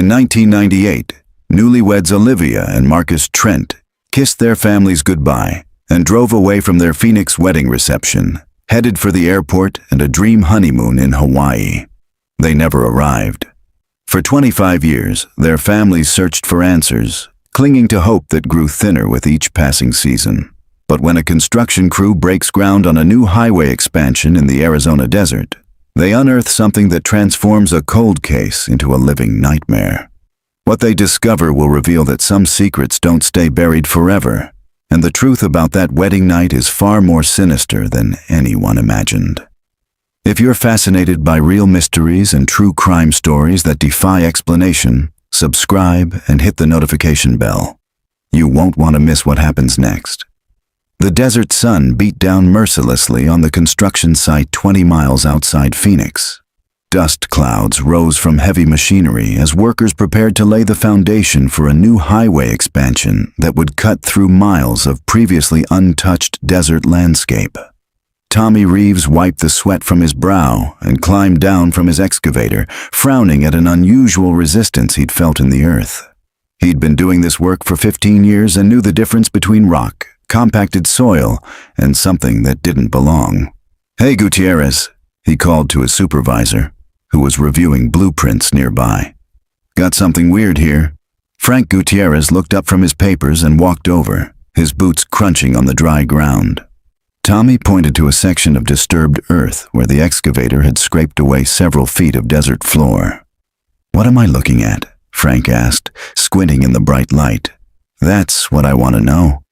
In 1998, newlyweds Olivia and Marcus Trent kissed their families goodbye and drove away from their Phoenix wedding reception, headed for the airport and a dream honeymoon in Hawaii. They never arrived. For 25 years, their families searched for answers, clinging to hope that grew thinner with each passing season. But when a construction crew breaks ground on a new highway expansion in the Arizona desert, they unearth something that transforms a cold case into a living nightmare. What they discover will reveal that some secrets don't stay buried forever, and the truth about that wedding night is far more sinister than anyone imagined. If you're fascinated by real mysteries and true crime stories that defy explanation, subscribe and hit the notification bell. You won't want to miss what happens next. The desert sun beat down mercilessly on the construction site 20 miles outside Phoenix. Dust clouds rose from heavy machinery as workers prepared to lay the foundation for a new highway expansion that would cut through miles of previously untouched desert landscape. Tommy Reeves wiped the sweat from his brow and climbed down from his excavator, frowning at an unusual resistance he'd felt in the earth. He'd been doing this work for 15 years and knew the difference between rock, compacted soil, and something that didn't belong. "Hey, Gutierrez," he called to his supervisor, who was reviewing blueprints nearby. "Got something weird here." Frank Gutierrez looked up from his papers and walked over, his boots crunching on the dry ground. Tommy pointed to a section of disturbed earth where the excavator had scraped away several feet of desert floor. "What am I looking at?" Frank asked, squinting in the bright light. "That's what I want to know."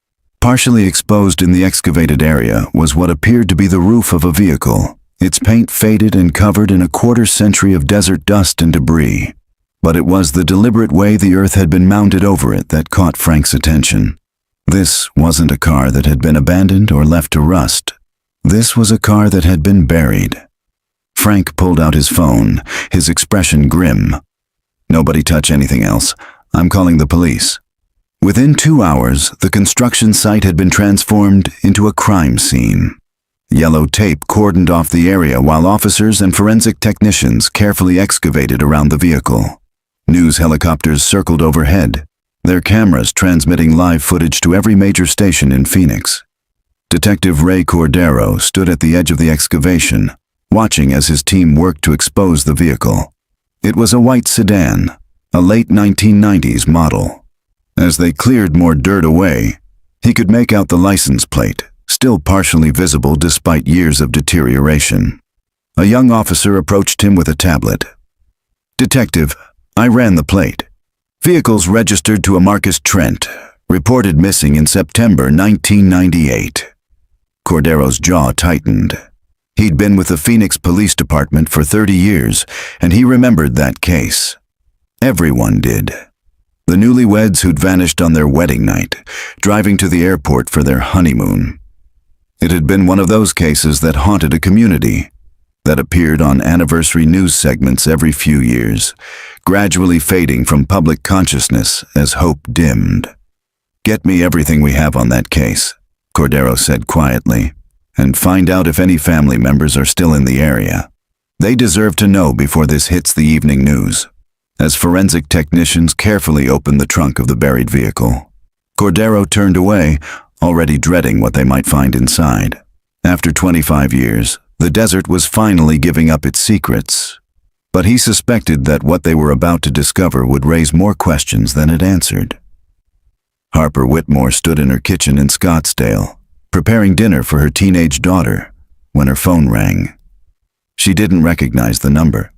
Partially exposed in the excavated area was what appeared to be the roof of a vehicle, its paint faded and covered in a quarter-century of desert dust and debris. But it was the deliberate way the earth had been mounded over it that caught Frank's attention. This wasn't a car that had been abandoned or left to rust. This was a car that had been buried. Frank pulled out his phone, his expression grim. "Nobody touch anything else. I'm calling the police." Within 2 hours, the construction site had been transformed into a crime scene. Yellow tape cordoned off the area while officers and forensic technicians carefully excavated around the vehicle. News helicopters circled overhead, their cameras transmitting live footage to every major station in Phoenix. Detective Ray Cordero stood at the edge of the excavation, watching as his team worked to expose the vehicle. It was a white sedan, a late 1990s model. As they cleared more dirt away, he could make out the license plate, still partially visible despite years of deterioration. A young officer approached him with a tablet. "Detective, I ran the plate. Vehicles registered to a Marcus Trent, reported missing in September 1998. Cordero's jaw tightened. He'd been with the Phoenix Police Department for 30 years, and he remembered that case. Everyone did. The newlyweds who'd vanished on their wedding night, driving to the airport for their honeymoon. It had been one of those cases that haunted a community, that appeared on anniversary news segments every few years, gradually fading from public consciousness as hope dimmed. "Get me everything we have on that case," Cordero said quietly, "and find out if any family members are still in the area. They deserve to know before this hits the evening news." As forensic technicians carefully opened the trunk of the buried vehicle, Cordero turned away, already dreading what they might find inside. After 25 years, the desert was finally giving up its secrets, but he suspected that what they were about to discover would raise more questions than it answered. Harper Whitmore stood in her kitchen in Scottsdale, preparing dinner for her teenage daughter, when her phone rang. She didn't recognize the number,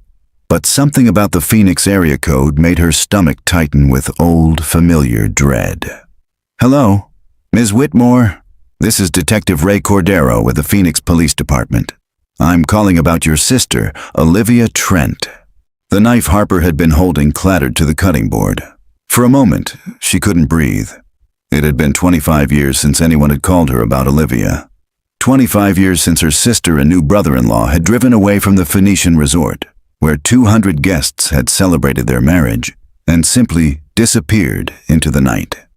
but something about the Phoenix area code made her stomach tighten with old, familiar dread. "Hello, Ms. Whitmore. This is Detective Ray Cordero with the Phoenix Police Department. I'm calling about your sister, Olivia Trent." The knife Harper had been holding clattered to the cutting board. For a moment, she couldn't breathe. It had been 25 years since anyone had called her about Olivia. 25 years since her sister and new brother-in-law had driven away from the Phoenician resort, where 200 guests had celebrated their marriage, and simply disappeared into the night.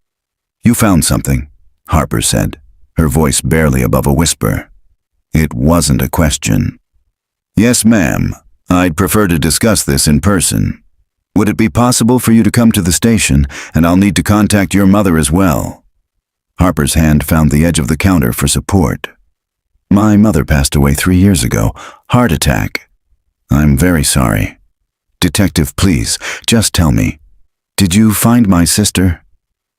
"You found something," Harper said, her voice barely above a whisper. It wasn't a question. "Yes, ma'am. I'd prefer to discuss this in person." Would it be possible for you to come to the station, and I'll need to contact your mother as well? Harper's hand found the edge of the counter for support. My mother passed away 3 years ago. Heart attack. I'm very sorry. Detective, please, just tell me. Did you find my sister?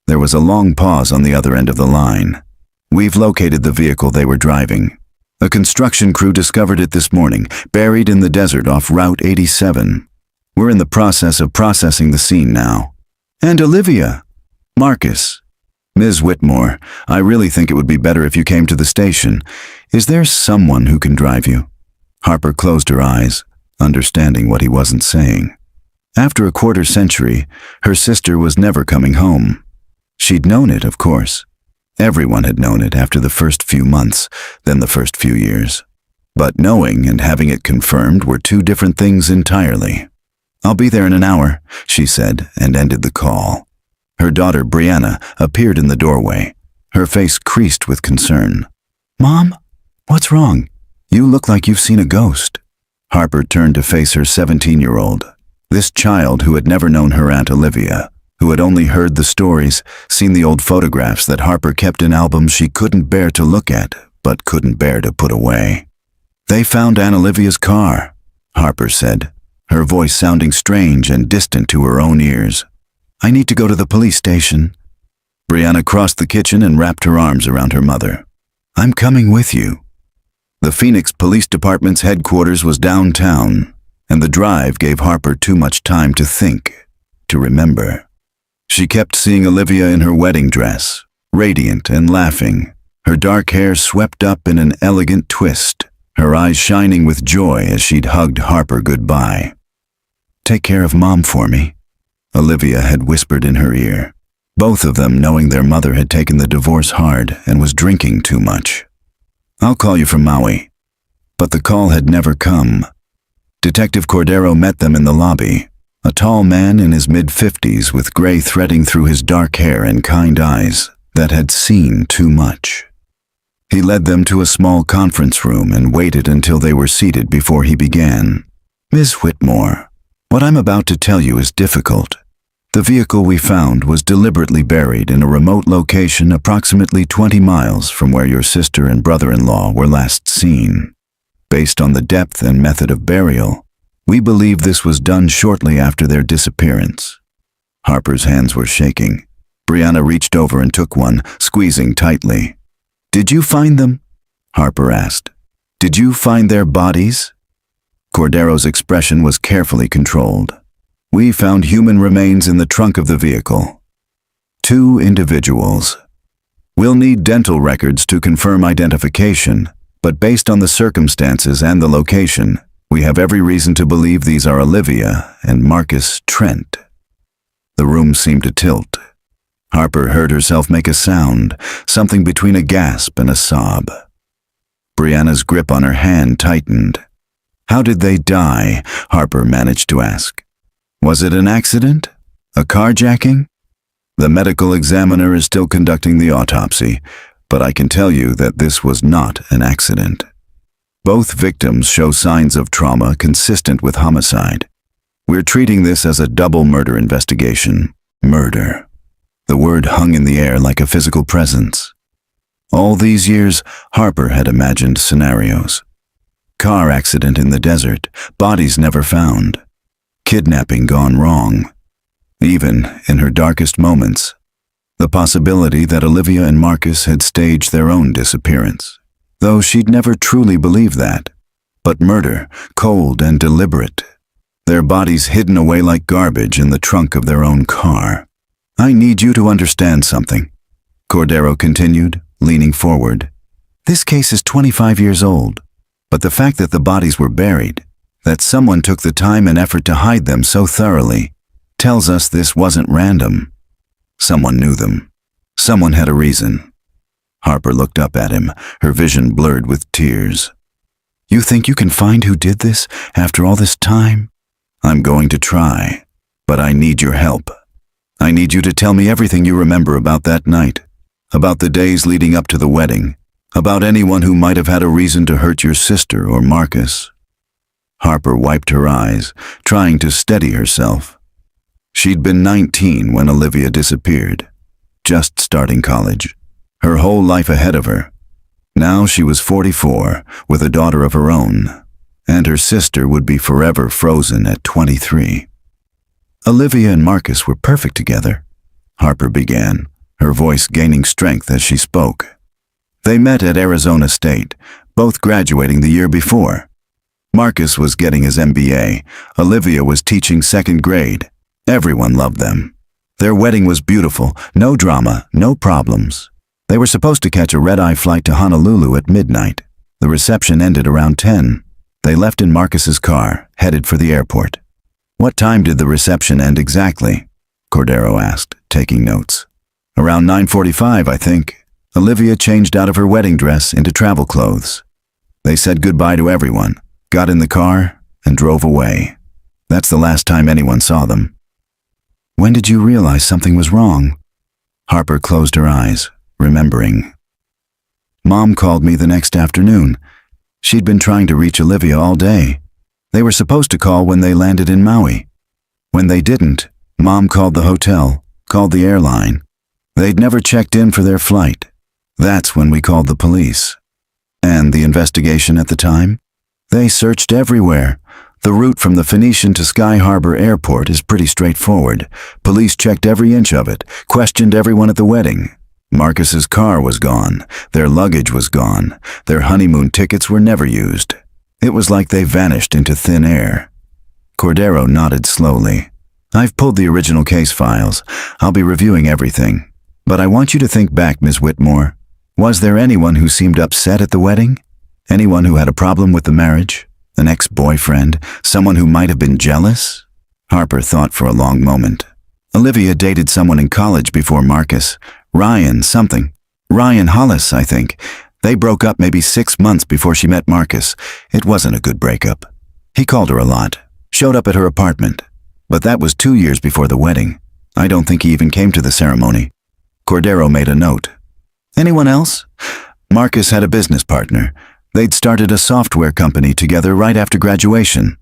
There was a long pause on the other end of the line. We've located the vehicle they were driving. A construction crew discovered it this morning, buried in the desert off Route 87. We're in the process of processing the scene now. And Olivia. Marcus. Ms. Whitmore, I really think it would be better if you came to the station. Is there someone who can drive you? Harper closed her eyes, understanding what he wasn't saying. After a quarter century, her sister was never coming home. She'd known it, of course. Everyone had known it after the first few months, then the first few years. But knowing and having it confirmed were two different things entirely. I'll be there in an hour, she said, and ended the call. Her daughter, Brianna, appeared in the doorway, her face creased with concern. Mom? What's wrong? You look like you've seen a ghost. Harper turned to face her 17-year-old, this child who had never known her Aunt Olivia, who had only heard the stories, seen the old photographs that Harper kept in albums she couldn't bear to look at, but couldn't bear to put away. They found Aunt Olivia's car, Harper said, her voice sounding strange and distant to her own ears. I need to go to the police station. Brianna crossed the kitchen and wrapped her arms around her mother. I'm coming with you. The Phoenix Police Department's headquarters was downtown, and the drive gave Harper too much time to think, to remember. She kept seeing Olivia in her wedding dress, radiant and laughing, her dark hair swept up in an elegant twist, her eyes shining with joy as she'd hugged Harper goodbye. Take care of Mom for me, Olivia had whispered in her ear, both of them knowing their mother had taken the divorce hard and was drinking too much. I'll call you from Maui. But the call had never come. Detective Cordero met them in the lobby, a tall man in his mid-50s with gray threading through his dark hair and kind eyes that had seen too much. He led them to a small conference room and waited until they were seated before he began. Ms. Whitmore, what I'm about to tell you is difficult. The vehicle we found was deliberately buried in a remote location approximately 20 miles from where your sister and brother-in-law were last seen. Based on the depth and method of burial, we believe this was done shortly after their disappearance. Harper's hands were shaking. Brianna reached over and took one, squeezing tightly. Did you find them? Harper asked. Did you find their bodies? Cordero's expression was carefully controlled. We found human remains in the trunk of the vehicle. 2 individuals. We'll need dental records to confirm identification, but based on the circumstances and the location, we have every reason to believe these are Olivia and Marcus Trent. The room seemed to tilt. Harper heard herself make a sound, something between a gasp and a sob. Brianna's grip on her hand tightened. How did they die? Harper managed to ask. Was it an accident? A carjacking? The medical examiner is still conducting the autopsy, but I can tell you that this was not an accident. Both victims show signs of trauma consistent with homicide. We're treating this as a double murder investigation. Murder. The word hung in the air like a physical presence. All these years, Harper had imagined scenarios. Car accident in the desert, bodies never found. Kidnapping gone wrong. Even in her darkest moments, the possibility that Olivia and Marcus had staged their own disappearance, though she'd never truly believed that. But murder, cold and deliberate. Their bodies hidden away like garbage in the trunk of their own car. I need you to understand something, Cordero continued, leaning forward. This case is 25 years old, but the fact that the bodies were buried, that someone took the time and effort to hide them so thoroughly, tells us this wasn't random. Someone knew them. Someone had a reason. Harper looked up at him, her vision blurred with tears. You think you can find who did this after all this time? I'm going to try, but I need your help. I need you to tell me everything you remember about that night, about the days leading up to the wedding, about anyone who might have had a reason to hurt your sister or Marcus. Harper wiped her eyes, trying to steady herself. She'd been 19 when Olivia disappeared, just starting college, her whole life ahead of her. Now she was 44, with a daughter of her own, and her sister would be forever frozen at 23. Olivia and Marcus were perfect together, Harper began, her voice gaining strength as she spoke. They met at Arizona State, both graduating the year before. Marcus was getting his MBA, Olivia was teaching second grade. Everyone loved them. Their wedding was beautiful, no drama, no problems. They were supposed to catch a red-eye flight to Honolulu at midnight. The reception ended around 10. They left in Marcus's car, headed for the airport. "What time did the reception end exactly?" Cordero asked, taking notes. "Around 9:45, I think." Olivia changed out of her wedding dress into travel clothes. They said goodbye to everyone, got in the car, and drove away. That's the last time anyone saw them. "When did you realize something was wrong?" Harper closed her eyes, remembering. "Mom called me the next afternoon. She'd been trying to reach Olivia all day. They were supposed to call when they landed in Maui. When they didn't, Mom called the hotel, called the airline. They'd never checked in for their flight. That's when we called the police." "And the investigation at the time?" "They searched everywhere. The route from the Phoenician to Sky Harbor Airport is pretty straightforward. Police checked every inch of it, questioned everyone at the wedding. Marcus's car was gone, their luggage was gone, their honeymoon tickets were never used. It was like they vanished into thin air." Cordero nodded slowly. "I've pulled the original case files. I'll be reviewing everything. But I want you to think back, Ms. Whitmore. Was there anyone who seemed upset at the wedding? Anyone who had a problem with the marriage? An ex-boyfriend? Someone who might have been jealous?" Harper thought for a long moment. "Olivia dated someone in college before Marcus. Ryan something. Ryan Hollis, I think. They broke up maybe 6 months before she met Marcus. It wasn't a good breakup. He called her a lot, showed up at her apartment. But that was 2 years before the wedding. I don't think he even came to the ceremony." Cordero made a note. "Anyone else?" "Marcus had a business partner. They'd started a software company together right after graduation.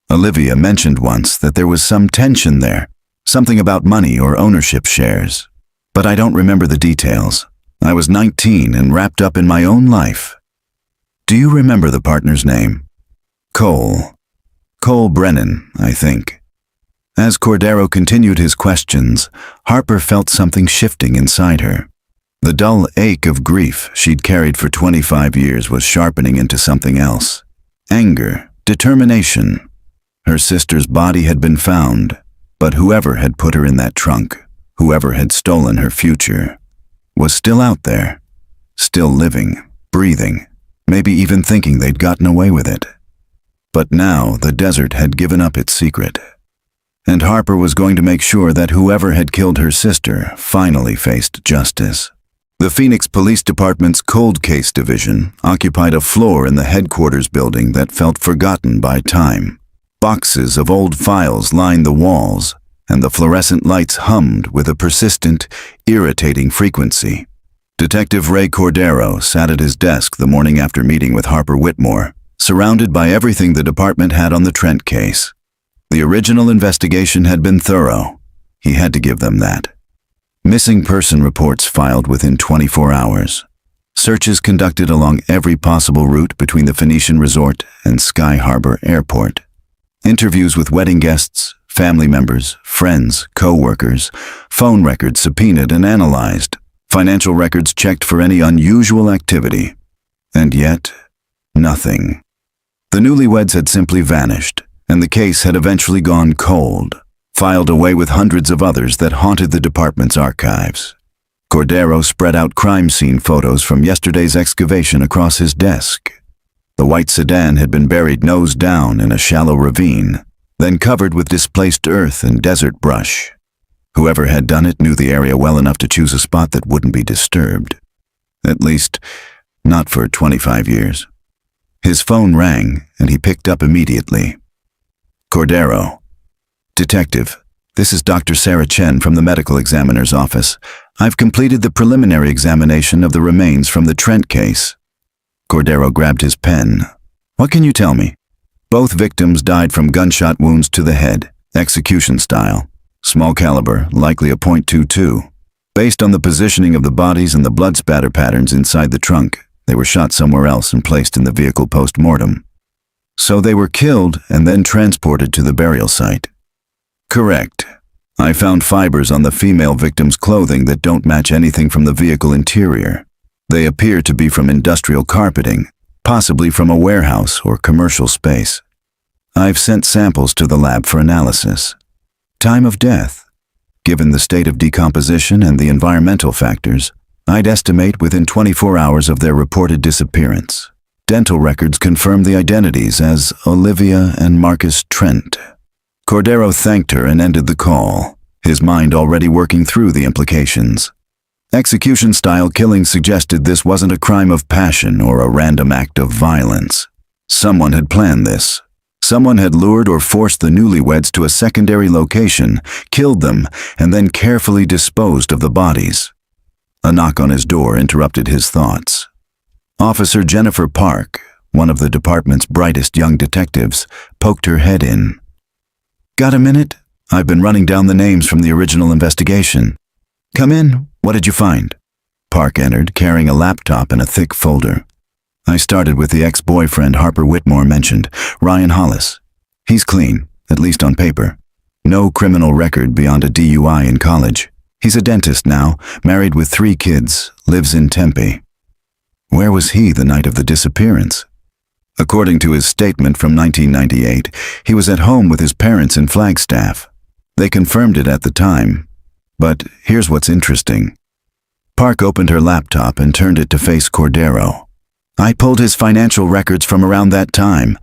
Olivia mentioned once that there was some tension there, something about money or ownership shares. But I don't remember the details. I was 19 and wrapped up in my own life." "Do you remember the partner's name?" "Cole. Cole Brennan, I think." As Cordero continued his questions, Harper felt something shifting inside her. The dull ache of grief she'd carried for 25 years was sharpening into something else. Anger, determination. Her sister's body had been found, but whoever had put her in that trunk, whoever had stolen her future, was still out there, still living, breathing, maybe even thinking they'd gotten away with it. But now the desert had given up its secret, and Harper was going to make sure that whoever had killed her sister finally faced justice. The Phoenix Police Department's Cold Case Division occupied a floor in the headquarters building that felt forgotten by time. Boxes of old files lined the walls, and the fluorescent lights hummed with a persistent, irritating frequency. Detective Ray Cordero sat at his desk the morning after meeting with Harper Whitmore, surrounded by everything the department had on the Trent case. The original investigation had been thorough. He had to give them that. Missing person reports filed within 24 hours. Searches conducted along every possible route between the Phoenician Resort and Sky Harbor Airport. Interviews with wedding guests, family members, friends, co-workers, phone records subpoenaed and analyzed, financial records checked for any unusual activity. And yet, nothing. The Newlyweds had simply vanished, and the case had eventually gone cold, filed away with hundreds of others that haunted the department's archives. Cordero spread out crime scene photos from yesterday's excavation across his desk. The white sedan had been buried nose down in a shallow ravine, then covered with displaced earth and desert brush. Whoever had done it knew the area well enough to choose a spot that wouldn't be disturbed. At least, not for 25 years. His phone rang, and he picked up immediately. "Cordero." "Detective, this is Dr. Sarah Chen from the medical examiner's office. I've completed the preliminary examination of the remains from the Trent case." Cordero grabbed his pen. "What can you tell me?" "Both victims died from gunshot wounds to the head, execution style. Small caliber, likely a .22. Based on the positioning of the bodies and the blood spatter patterns inside the trunk, they were shot somewhere else and placed in the vehicle post-mortem. So they were killed and then transported to the burial site. Correct. I found fibers on the female victim's clothing that don't match anything from the vehicle interior. They appear to be from industrial carpeting, possibly from a warehouse or commercial space. I've sent samples to the lab for analysis. Time of death. Given the state of decomposition and the environmental factors, I'd estimate within 24 hours of their reported disappearance. Dental records confirm the identities as Olivia and Marcus Trent. Cordero thanked her and ended the call, his mind already working through the implications. Execution-style killing suggested this wasn't a crime of passion or a random act of violence. Someone had planned this. Someone had lured or forced the newlyweds to a secondary location, killed them, and then carefully disposed of the bodies. A knock on his door interrupted his thoughts. Officer Jennifer Park, one of the department's brightest young detectives, poked her head in. "Got a minute? I've been running down the names from the original investigation." "Come in. What did you find?" Park entered, carrying a laptop and a thick folder. "I started with the ex-boyfriend Harper Whitmore mentioned, Ryan Hollis. He's clean, at least on paper. No criminal record beyond a DUI in college. He's a dentist now, married with 3 kids, lives in Tempe." Where was he the night of the disappearance? According to his statement from 1998, he was at home with his parents in Flagstaff. They confirmed it at the time. But here's what's interesting. Park opened her laptop and turned it to face Cordero. "I pulled his financial records from around that time.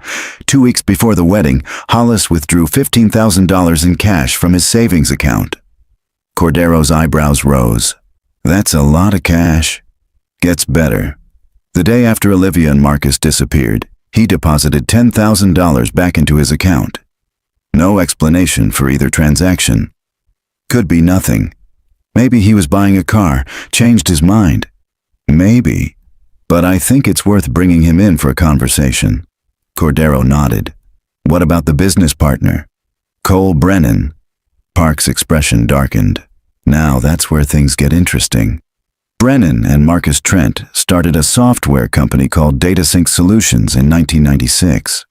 2 weeks before the wedding, Hollis withdrew $15,000 in cash from his savings account." Cordero's eyebrows rose. "That's a lot of cash." Gets better. The day after Olivia and Marcus disappeared, he deposited $10,000 back into his account. No explanation for either transaction. Could be nothing. Maybe he was buying a car, changed his mind. Maybe. But I think it's worth bringing him in for a conversation. Cordero nodded. "What about the business partner?" "Cole Brennan." Park's expression darkened. Now that's where things get interesting. Brennan and Marcus Trent started a software company called DataSync Solutions in 1996.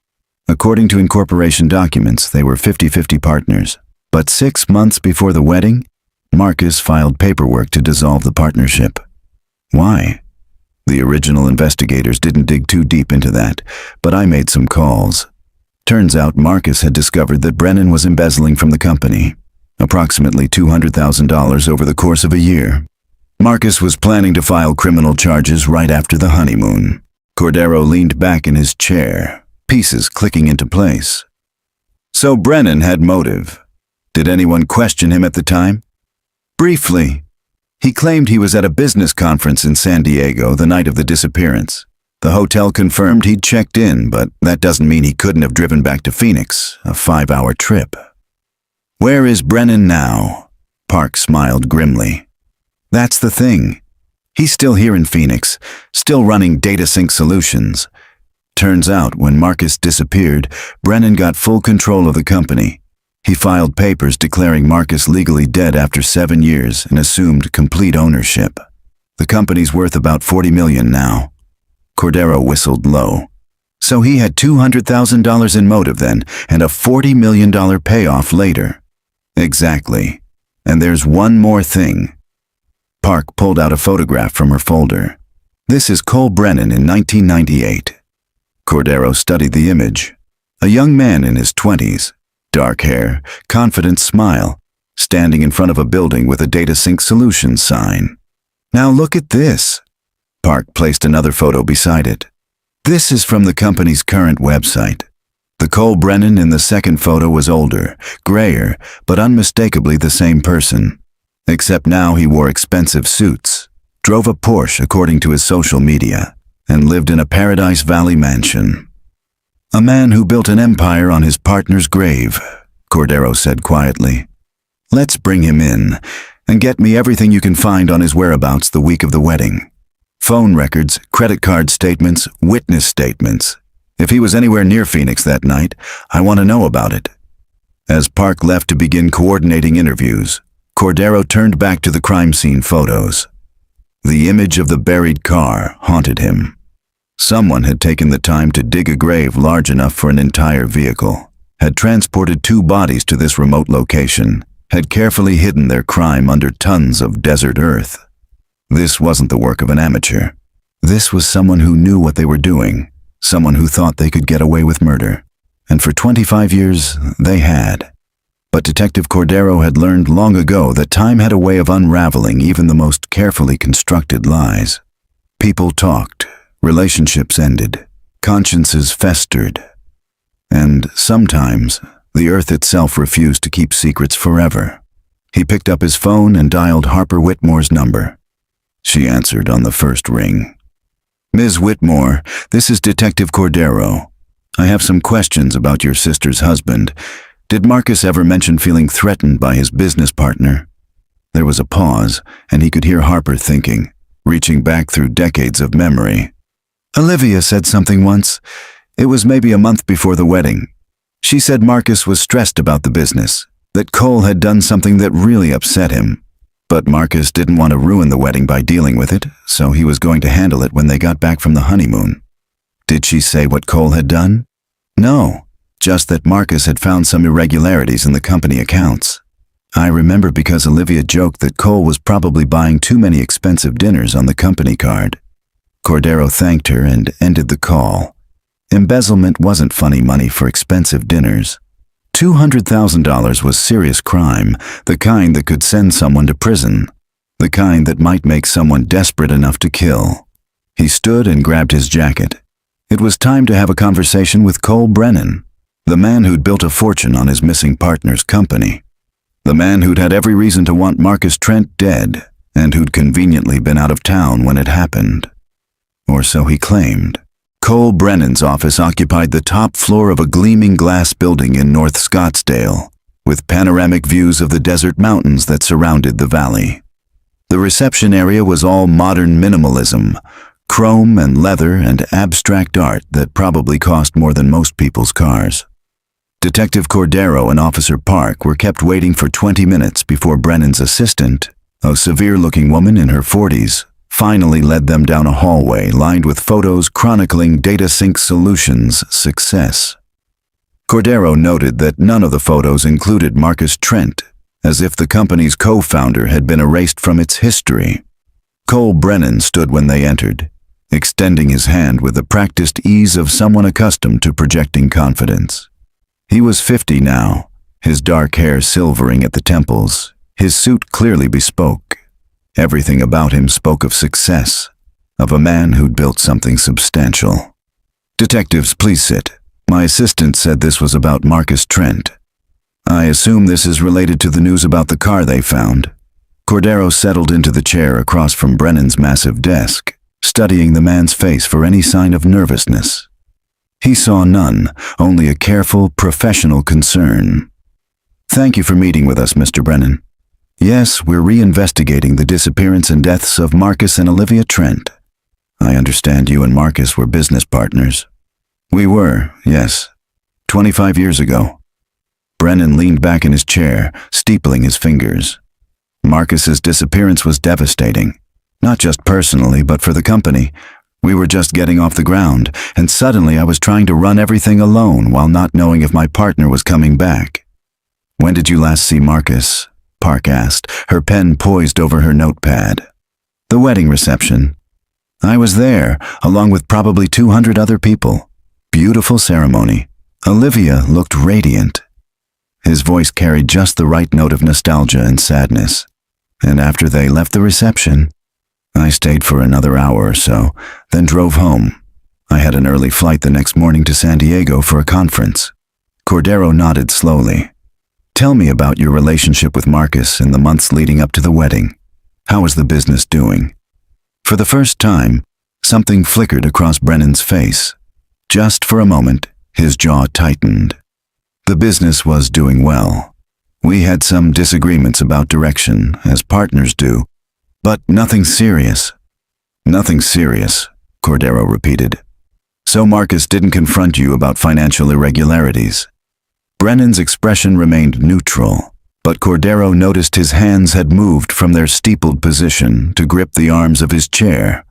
According to incorporation documents, they were 50-50 partners. But 6 months before the wedding, Marcus filed paperwork to dissolve the partnership. Why? The original investigators didn't dig too deep into that, but I made some calls. Turns out Marcus had discovered that Brennan was embezzling from the company, approximately $200,000 over the course of a year. Marcus was planning to file criminal charges right after the honeymoon. Cordero leaned back in his chair, pieces clicking into place. So Brennan had motive. Did anyone question him at the time? Briefly. He claimed he was at a business conference in San Diego the night of the disappearance. The hotel confirmed he'd checked in, but that doesn't mean he couldn't have driven back to Phoenix, a 5-hour trip. Where is Brennan now? Park smiled grimly. That's the thing. He's still here in Phoenix, still running DataSync Solutions. Turns out when Marcus disappeared, Brennan got full control of the company. He filed papers declaring Marcus legally dead after 7 years and assumed complete ownership. The company's worth about $40 million now. Cordero whistled low. So he had $200,000 in motive then, and a $40 million payoff later. Exactly. And there's one more thing. Park pulled out a photograph from her folder. This is Cole Brennan in 1998. Cordero studied the image. A young man in his 20s, dark hair, confident smile, standing in front of a building with a DataSync Solutions sign. Now look at this. Park placed another photo beside it. This is from the company's current website. The Cole Brennan in the second photo was older, grayer, but unmistakably the same person. Except now he wore expensive suits, drove a Porsche according to his social media, and lived in a Paradise Valley mansion. A man who built an empire on his partner's grave, Cordero said quietly. Let's bring him in, and get me everything you can find on his whereabouts the week of the wedding. Phone records, credit card statements, witness statements. If he was anywhere near Phoenix that night, I want to know about it. As Park left to begin coordinating interviews, Cordero turned back to the crime scene photos. The image of the buried car haunted him. Someone had taken the time to dig a grave large enough for an entire vehicle, had transported 2 bodies to this remote location, had carefully hidden their crime under tons of desert earth. This wasn't the work of an amateur. This was someone who knew what they were doing, someone who thought they could get away with murder. And for 25 years, they had. But Detective Cordero had learned long ago that time had a way of unraveling even the most carefully constructed lies. People talked, relationships ended, consciences festered. And sometimes, the earth itself refused to keep secrets forever. He picked up his phone and dialed Harper Whitmore's number. She answered on the first ring. "Ms. Whitmore, this is Detective Cordero. I have some questions about your sister's husband. Did Marcus ever mention feeling threatened by his business partner?" There was a pause, and he could hear Harper thinking, reaching back through decades of memory. "Olivia said something once. It was maybe a month before the wedding. She said Marcus was stressed about the business, that Cole had done something that really upset him. But Marcus didn't want to ruin the wedding by dealing with it, so he was going to handle it when they got back from the honeymoon." "Did she say what Cole had done?" "No, just that Marcus had found some irregularities in the company accounts. I remember because Olivia joked that Cole was probably buying too many expensive dinners on the company card." Cordero thanked her and ended the call. Embezzlement wasn't funny money for expensive dinners. $200,000 was serious crime, the kind that could send someone to prison, the kind that might make someone desperate enough to kill. He stood and grabbed his jacket. It was time to have a conversation with Cole Brennan, the man who'd built a fortune on his missing partner's company, the man who'd had every reason to want Marcus Trent dead, and who'd conveniently been out of town when it happened. Or so he claimed. Cole Brennan's office occupied the top floor of a gleaming glass building in North Scottsdale, with panoramic views of the desert mountains that surrounded the valley. The reception area was all modern minimalism, chrome and leather and abstract art that probably cost more than most people's cars. Detective Cordero and Officer Park were kept waiting for 20 minutes before Brennan's assistant, a severe-looking woman in her 40s, finally led them down a hallway lined with photos chronicling DataSync Solutions' success. Cordero noted that none of the photos included Marcus Trent, as if the company's co-founder had been erased from its history. Cole Brennan stood when they entered, extending his hand with the practiced ease of someone accustomed to projecting confidence. He was 50 now, his dark hair silvering at the temples, his suit clearly bespoke. Everything about him spoke of success, of a man who'd built something substantial. "Detectives, please sit. My assistant said this was about Marcus Trent. I assume this is related to the news about the car they found." Cordero settled into the chair across from Brennan's massive desk, studying the man's face for any sign of nervousness. He saw none, only a careful, professional concern. "Thank you for meeting with us, Mr. Brennan. Yes, we're reinvestigating the disappearance and deaths of Marcus and Olivia Trent. I understand you and Marcus were business partners." "We were, yes. 25 years ago." Brennan leaned back in his chair, steepling his fingers. "Marcus's disappearance was devastating. Not just personally, but for the company. We were just getting off the ground, and suddenly I was trying to run everything alone while not knowing if my partner was coming back." "When did you last see Marcus?" Park asked, her pen poised over her notepad. "The wedding reception. I was there, along with probably 200 other people. Beautiful ceremony. Olivia looked radiant." His voice carried just the right note of nostalgia and sadness. "And after they left the reception, I stayed for another hour or so, then drove home. I had an early flight the next morning to San Diego for a conference." Cordero nodded slowly. "Tell me about your relationship with Marcus in the months leading up to the wedding. How was the business doing?" For the first time, something flickered across Brennan's face. Just for a moment, his jaw tightened. The business was doing well. We had some disagreements about direction, as partners do, but nothing serious. "Nothing serious," Cordero repeated. "So Marcus didn't confront you about financial irregularities?" Brennan's expression remained neutral, but Cordero noticed his hands had moved from their steepled position to grip the arms of his chair.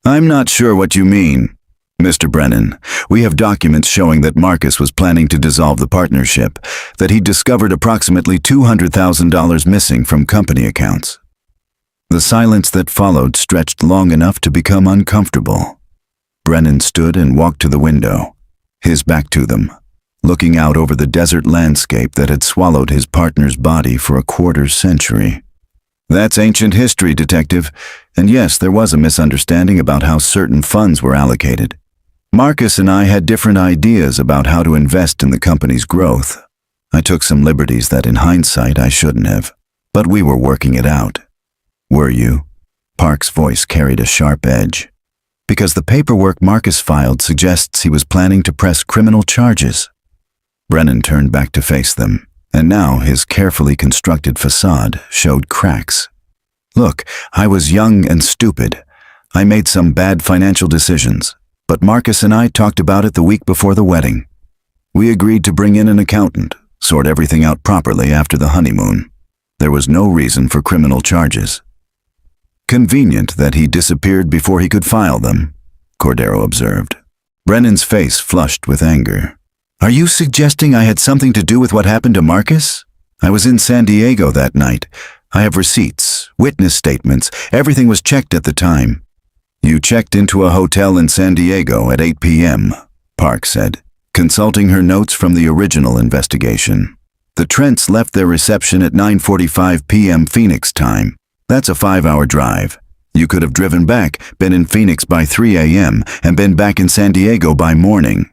"I'm not sure what you mean, Mr. Brennan. We have documents showing that Marcus was planning to dissolve the partnership, that he discovered approximately $200,000 missing from company accounts." The silence that followed stretched long enough to become uncomfortable. Brennan stood and walked to the window, his back to them, looking out over the desert landscape that had swallowed his partner's body for a quarter-century. "That's ancient history, Detective, and yes, there was a misunderstanding about how certain funds were allocated. Marcus and I had different ideas about how to invest in the company's growth. I took some liberties that in hindsight I shouldn't have, but we were working it out." "Were you?" Park's voice carried a sharp edge. "Because the paperwork Marcus filed suggests he was planning to press criminal charges." Brennan turned back to face them, and now his carefully constructed facade showed cracks. "Look, I was young and stupid. I made some bad financial decisions, but Marcus and I talked about it the week before the wedding. We agreed to bring in an accountant, sort everything out properly after the honeymoon. There was no reason for criminal charges." "Convenient that he disappeared before he could file them," Cordero observed. Brennan's face flushed with anger. "Are you suggesting I had something to do with what happened to Marcus? I was in San Diego that night. I have receipts, witness statements, everything was checked at the time." "You checked into a hotel in San Diego at 8 p.m., Park said, consulting her notes from the original investigation. "The Trents left their reception at 9:45 p.m. Phoenix time. That's a 5-hour drive. You could have driven back, been in Phoenix by 3 a.m., and been back in San Diego by morning."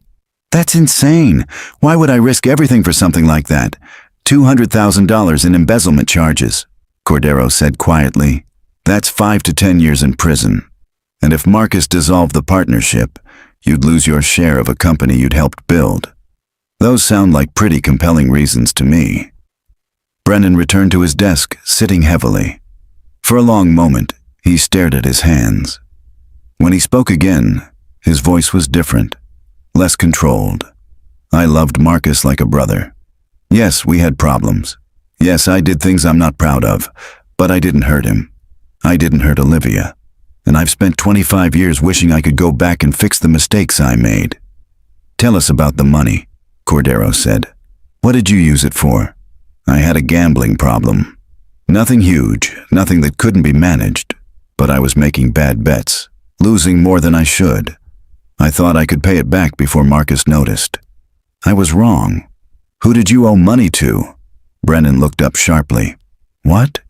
"That's insane. Why would I risk everything for something like that? $200,000 in embezzlement charges," Cordero said quietly. "That's 5 to 10 years in prison. And if Marcus dissolved the partnership, you'd lose your share of a company you'd helped build. Those sound like pretty compelling reasons to me." Brennan returned to his desk, sitting heavily. For a long moment, he stared at his hands. When he spoke again, his voice was different, less controlled. "I loved Marcus like a brother. Yes, we had problems. Yes, I did things I'm not proud of, but I didn't hurt him. I didn't hurt Olivia. And I've spent 25 years wishing I could go back and fix the mistakes I made." "Tell us about the money," Cordero said. "What did you use it for?" "I had a gambling problem. Nothing huge, nothing that couldn't be managed, but I was making bad bets, losing more than I should. I thought I could pay it back before Marcus noticed. I was wrong. Who did you owe money to?" Brennan looked up sharply. "What?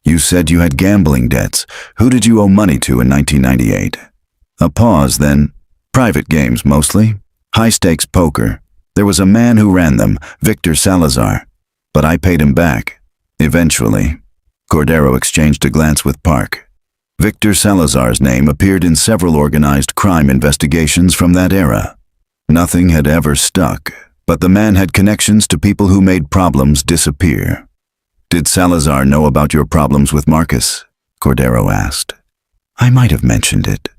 You said you had gambling debts. Who did you owe money to in 1998? A pause, then. "Private games, mostly. High-stakes poker. There was a man who ran them, Victor Salazar. But I paid him back. Eventually." Cordero exchanged a glance with Park. Victor Salazar's name appeared in several organized crime investigations from that era. Nothing had ever stuck, but the man had connections to people who made problems disappear. "Did Salazar know about your problems with Marcus?" Cordero asked. "I might have mentioned it.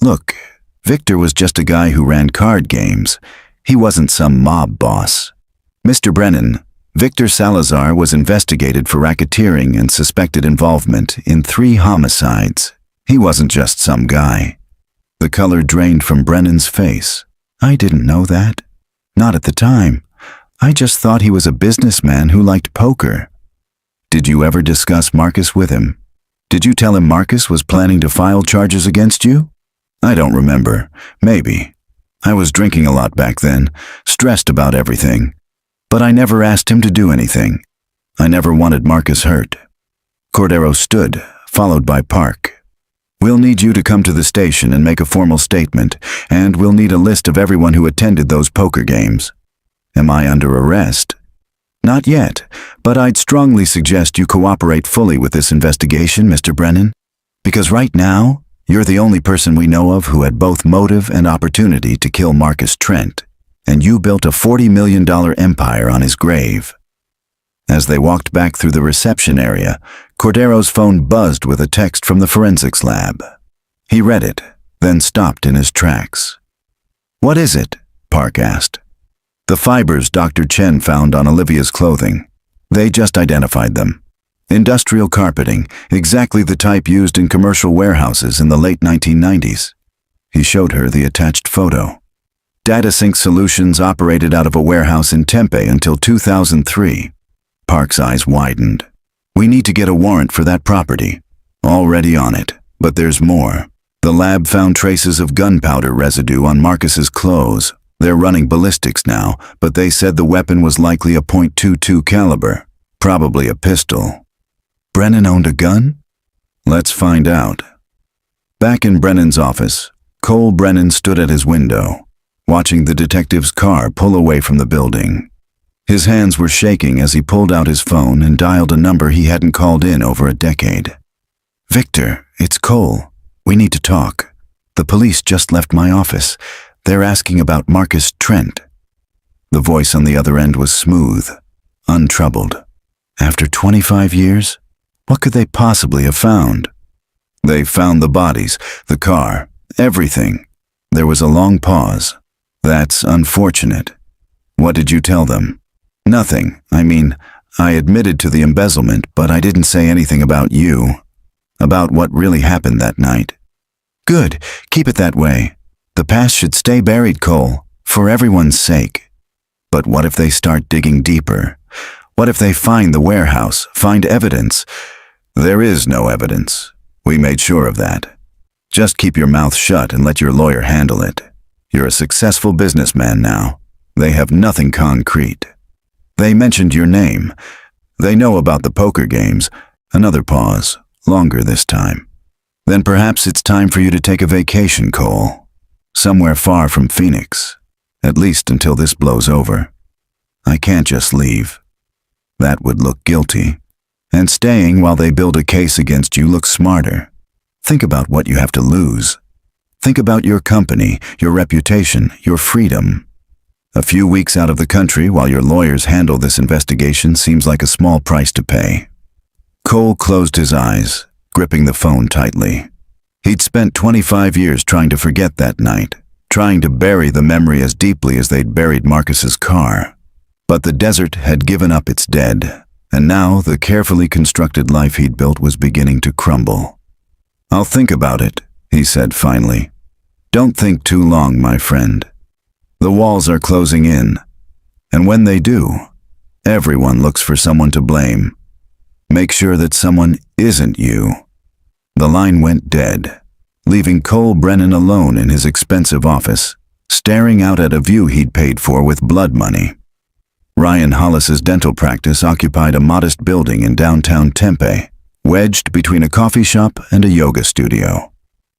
Look, Victor was just a guy who ran card games. He wasn't some mob boss. Mr. Brennan, Victor Salazar was investigated for racketeering and suspected involvement in 3 homicides. He wasn't just some guy." The color drained from Brennan's face. "I didn't know that. Not at the time. I just thought he was a businessman who liked poker." "Did you ever discuss Marcus with him? Did you tell him Marcus was planning to file charges against you?" "I don't remember. Maybe. I was drinking a lot back then, stressed about everything. But I never asked him to do anything. I never wanted Marcus hurt." Cordero stood, followed by Park. "We'll need you to come to the station and make a formal statement, and we'll need a list of everyone who attended those poker games." "Am I under arrest?" "Not yet, but I'd strongly suggest you cooperate fully with this investigation, Mr. Brennan, because right now, you're the only person we know of who had both motive and opportunity to kill Marcus Trent, and you built a $40 million empire on his grave." As they walked back through the reception area, Cordero's phone buzzed with a text from the forensics lab. He read it, then stopped in his tracks. "What is it?" Park asked. The fibers Dr. Chen found on Olivia's clothing. They just identified them. Industrial carpeting, exactly the type used in commercial warehouses in the late 1990s. He showed her the attached photo. DataSync Solutions operated out of a warehouse in Tempe until 2003. Park's eyes widened. We need to get a warrant for that property. Already on it, but there's more. The lab found traces of gunpowder residue on Marcus's clothes. They're running ballistics now, but they said the weapon was likely a .22 caliber, probably a pistol. Brennan owned a gun? Let's find out. Back in Brennan's office, Cole Brennan stood at his window, watching the detective's car pull away from the building. His hands were shaking as he pulled out his phone and dialed a number he hadn't called in over a decade. Victor, it's Cole. We need to talk. The police just left my office. They're asking about Marcus Trent. The voice on the other end was smooth, untroubled. After 25 years? What could they possibly have found? They found the bodies, the car, everything. There was a long pause. That's unfortunate. What did you tell them? Nothing. I mean, I admitted to the embezzlement, but I didn't say anything about you. About what really happened that night. Good. Keep it that way. The past should stay buried, Cole, for everyone's sake. But what if they start digging deeper? What if they find the warehouse, find evidence? There is no evidence. We made sure of that. Just keep your mouth shut and let your lawyer handle it. You're a successful businessman now. They have nothing concrete. They mentioned your name. They know about the poker games. Another pause, longer this time. Then perhaps it's time for you to take a vacation, Cole. Somewhere far from Phoenix. At least until this blows over. I can't just leave. That would look guilty. And staying while they build a case against you looks smarter. Think about what you have to lose. Think about your company, your reputation, your freedom. A few weeks out of the country while your lawyers handle this investigation seems like a small price to pay. Cole closed his eyes, gripping the phone tightly. He'd spent 25 years trying to forget that night, trying to bury the memory as deeply as they'd buried Marcus's car. But the desert had given up its dead, and now the carefully constructed life he'd built was beginning to crumble. I'll think about it, he said finally. Don't think too long, my friend. The walls are closing in, and when they do, everyone looks for someone to blame. Make sure that someone isn't you. The line went dead, leaving Cole Brennan alone in his expensive office, staring out at a view he'd paid for with blood money. Ryan Hollis's dental practice occupied a modest building in downtown Tempe, wedged between a coffee shop and a yoga studio.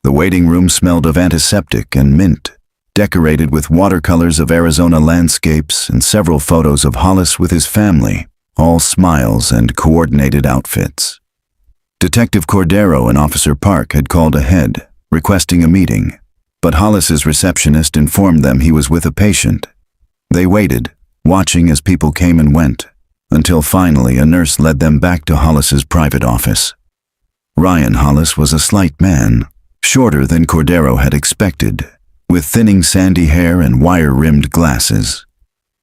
The waiting room smelled of antiseptic and mint, decorated with watercolors of Arizona landscapes and several photos of Hollis with his family, all smiles and coordinated outfits. Detective Cordero and Officer Park had called ahead, requesting a meeting, but Hollis's receptionist informed them he was with a patient. They waited, watching as people came and went, until finally a nurse led them back to Hollis's private office. Ryan Hollis was a slight man, shorter than Cordero had expected, with thinning sandy hair and wire-rimmed glasses.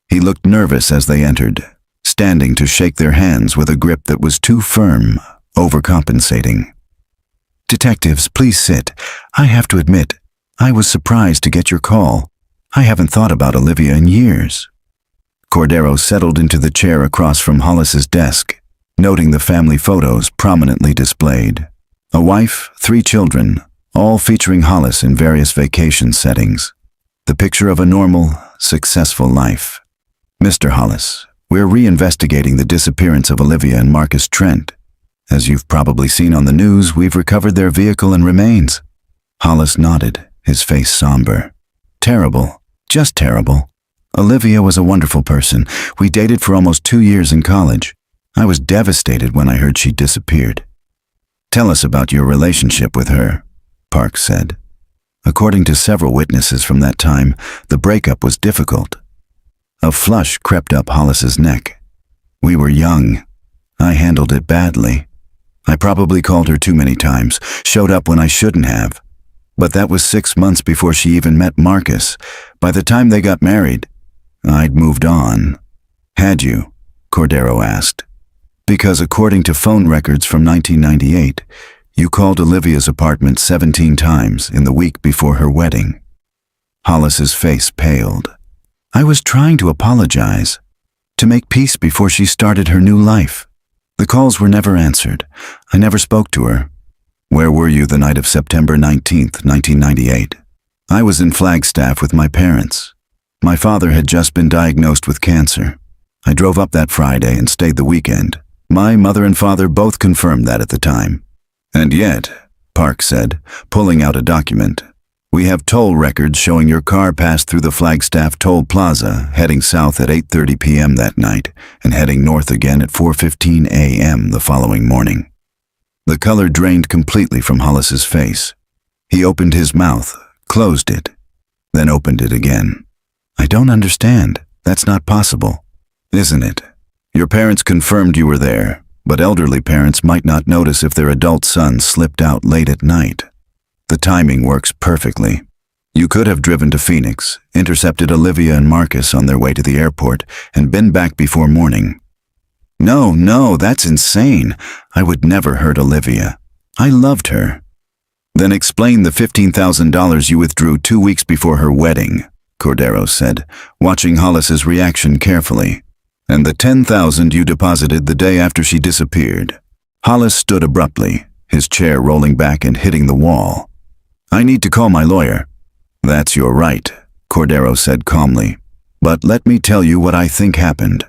He looked nervous as they entered, standing to shake their hands with a grip that was too firm, overcompensating. Detectives, please sit. I have to admit, I was surprised to get your call. I haven't thought about Olivia in years. Cordero settled into the chair across from Hollis's desk, noting the family photos prominently displayed. A wife, 3 children, all featuring Hollis in various vacation settings. The picture of a normal, successful life. Mr. Hollis, we're reinvestigating the disappearance of Olivia and Marcus Trent. As you've probably seen on the news, we've recovered their vehicle and remains. Hollis nodded, his face somber. Terrible, just terrible. Olivia was a wonderful person. We dated for almost 2 years in college. I was devastated when I heard she disappeared. Tell us about your relationship with her, Park said. According to several witnesses from that time, the breakup was difficult. A flush crept up Hollis's neck. We were young. I handled it badly. I probably called her too many times, showed up when I shouldn't have. But that was 6 months before she even met Marcus. By the time they got married, I'd moved on. Had you? Cordero asked. Because according to phone records from 1998, you called Olivia's apartment 17 times in the week before her wedding. Hollis's face paled. I was trying to apologize, to make peace before she started her new life. The calls were never answered. I never spoke to her. Where were you the night of September 19th, 1998? I was in Flagstaff with my parents. My father had just been diagnosed with cancer. I drove up that Friday and stayed the weekend. My mother and father both confirmed that at the time. And yet, Park said, pulling out a document, we have toll records showing your car passed through the Flagstaff Toll Plaza, heading south at 8:30 p.m. that night and heading north again at 4:15 a.m. the following morning. The color drained completely from Hollis's face. He opened his mouth, closed it, then opened it again. I don't understand. That's not possible. Isn't it? Your parents confirmed you were there, but elderly parents might not notice if their adult son slipped out late at night. The timing works perfectly. You could have driven to Phoenix, intercepted Olivia and Marcus on their way to the airport, and been back before morning. No, that's insane. I would never hurt Olivia. I loved her. Then explain the $15,000 you withdrew 2 weeks before her wedding, Cordero said, watching Hollis's reaction carefully. And the $10,000 you deposited the day after she disappeared. Hollis stood abruptly, his chair rolling back and hitting the wall. I need to call my lawyer. That's your right, Cordero said calmly. But let me tell you what I think happened.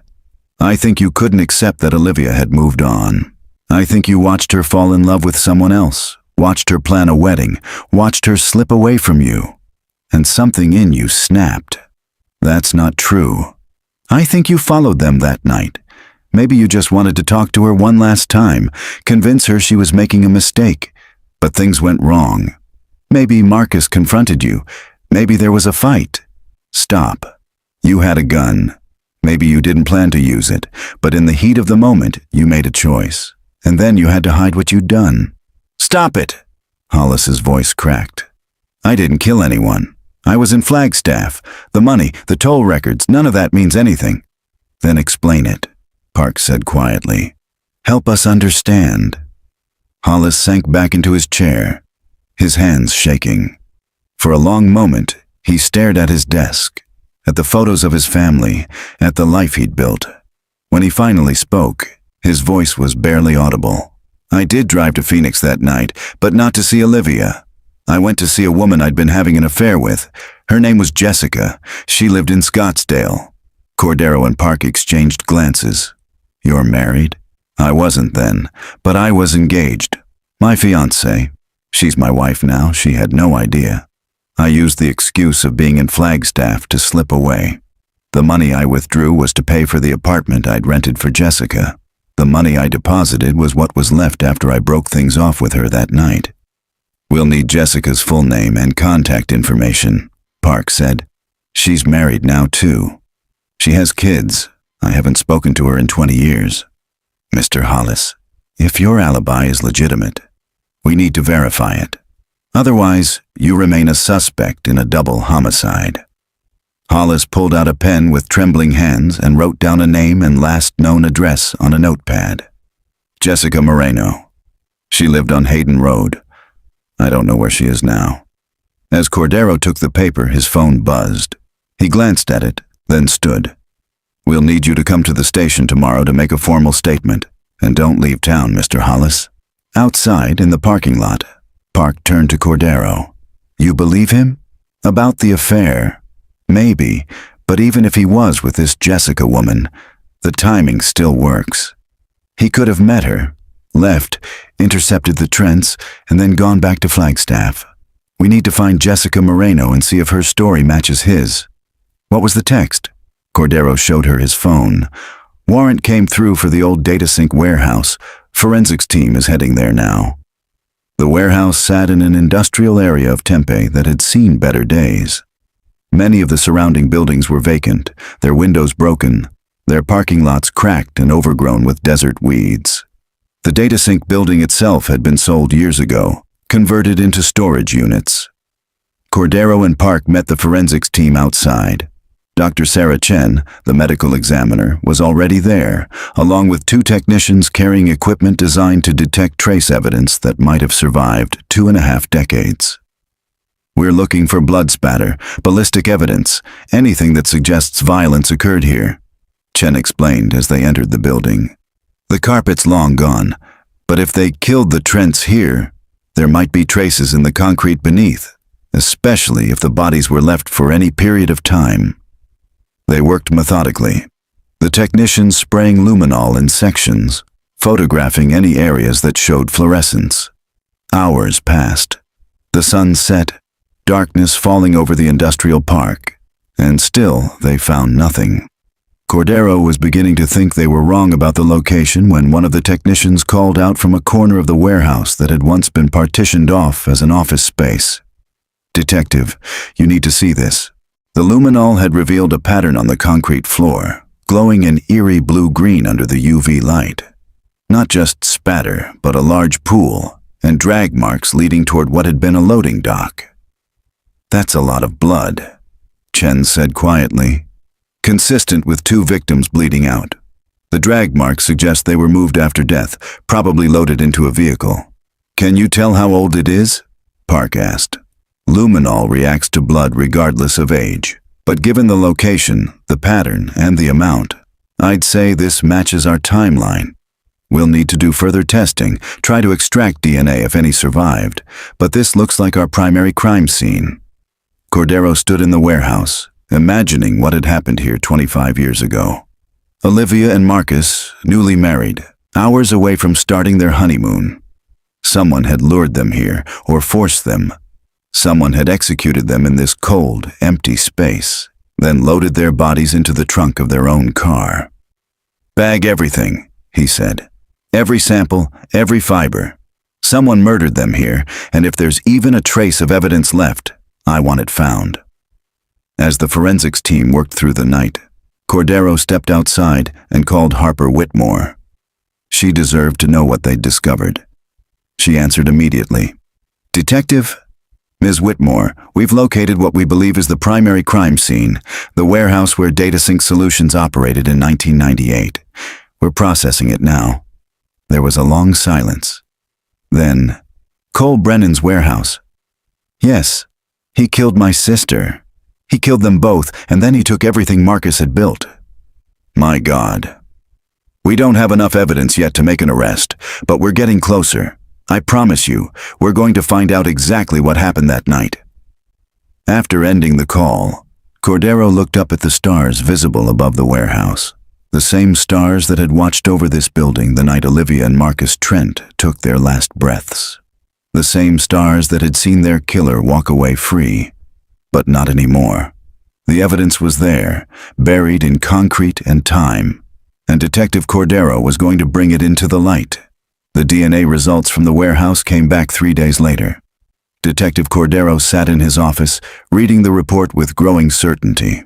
I think you couldn't accept that Olivia had moved on. I think you watched her fall in love with someone else, watched her plan a wedding, watched her slip away from you. And something in you snapped. That's not true. I think you followed them that night. Maybe you just wanted to talk to her one last time, convince her she was making a mistake. But things went wrong. Maybe Marcus confronted you. Maybe there was a fight. Stop. You had a gun. Maybe you didn't plan to use it, but in the heat of the moment, you made a choice. And then you had to hide what you'd done. Stop it! Hollis's voice cracked. I didn't kill anyone. I was in Flagstaff. The money, the toll records, none of that means anything. Then explain it, Park said quietly. Help us understand. Hollis sank back into his chair, his hands shaking. For a long moment, he stared at his desk, at the photos of his family, at the life he'd built. When he finally spoke, his voice was barely audible. I did drive to Phoenix that night, but not to see Olivia. I went to see a woman I'd been having an affair with. Her name was Jessica. She lived in Scottsdale. Cordero and Park exchanged glances. You're married? I wasn't then, but I was engaged. My fiancée. She's my wife now. She had no idea. I used the excuse of being in Flagstaff to slip away. The money I withdrew was to pay for the apartment I'd rented for Jessica. The money I deposited was what was left after I broke things off with her that night. We'll need Jessica's full name and contact information, Park said. She's married now, too. She has kids. I haven't spoken to her in 20 years. Mr. Hollis, if your alibi is legitimate, we need to verify it. Otherwise, you remain a suspect in a double homicide. Hollis pulled out a pen with trembling hands and wrote down a name and last known address on a notepad. Jessica Moreno. She lived on Hayden Road. I don't know where she is now. As Cordero took the paper, his phone buzzed. He glanced at it, then stood. We'll need you to come to the station tomorrow to make a formal statement. And don't leave town, Mr. Hollis. Outside, in the parking lot, Park turned to Cordero. You believe him? About the affair? Maybe, but even if he was with this Jessica woman, the timing still works. He could have met her, left, intercepted the Trents, and then gone back to Flagstaff. We need to find Jessica Moreno and see if her story matches his. What was the text? Cordero showed her his phone. Warrant came through for the old DataSync warehouse. Forensics team is heading there now. The warehouse sat in an industrial area of Tempe that had seen better days. Many of the surrounding buildings were vacant, their windows broken, their parking lots cracked and overgrown with desert weeds. The DataSync building itself had been sold years ago, converted into storage units. Cordero and Park met the forensics team outside. Dr. Sarah Chen, the medical examiner, was already there, along with 2 technicians carrying equipment designed to detect trace evidence that might have survived 2.5 decades. "We're looking for blood spatter, ballistic evidence, anything that suggests violence occurred here," Chen explained as they entered the building. "The carpet's long gone, but if they killed the Trents here, there might be traces in the concrete beneath, especially if the bodies were left for any period of time." They worked methodically, the technicians spraying luminol in sections, photographing any areas that showed fluorescence. Hours passed. The sun set, darkness falling over the industrial park, and still they found nothing. Cordero was beginning to think they were wrong about the location when one of the technicians called out from a corner of the warehouse that had once been partitioned off as an office space. "Detective, you need to see this." The luminol had revealed a pattern on the concrete floor, glowing an eerie blue-green under the UV light. Not just spatter, but a large pool, and drag marks leading toward what had been a loading dock. "That's a lot of blood," Chen said quietly, consistent with 2 victims bleeding out. "The drag marks suggest they were moved after death, probably loaded into a vehicle." "Can you tell how old it is?" Park asked. "Luminol reacts to blood regardless of age, but given the location, the pattern, and the amount, I'd say this matches our timeline. We'll need to do further testing, try to extract DNA if any survived, but this looks like our primary crime scene." Cordero stood in the warehouse, imagining what had happened here 25 years ago. Olivia and Marcus, newly married, hours away from starting their honeymoon. Someone had lured them here, or forced them. Someone had executed them in this cold, empty space, then loaded their bodies into the trunk of their own car. "Bag everything," he said. "Every sample, every fiber. Someone murdered them here, and if there's even a trace of evidence left, I want it found." As the forensics team worked through the night, Cordero stepped outside and called Harper Whitmore. She deserved to know what they'd discovered. She answered immediately. "Detective? Ms. Whitmore, we've located what we believe is the primary crime scene, the warehouse where DataSync Solutions operated in 1998. We're processing it now." There was a long silence. Then, "Cole Brennan's warehouse." "Yes, he killed my sister. He killed them both, and then he took everything Marcus had built." "My God. We don't have enough evidence yet to make an arrest, but we're getting closer. I promise you, we're going to find out exactly what happened that night." After ending the call, Cordero looked up at the stars visible above the warehouse, the same stars that had watched over this building the night Olivia and Marcus Trent took their last breaths. The same stars that had seen their killer walk away free, but not anymore. The evidence was there, buried in concrete and time, and Detective Cordero was going to bring it into the light. The DNA results from the warehouse came back 3 days later. Detective Cordero sat in his office, reading the report with growing certainty.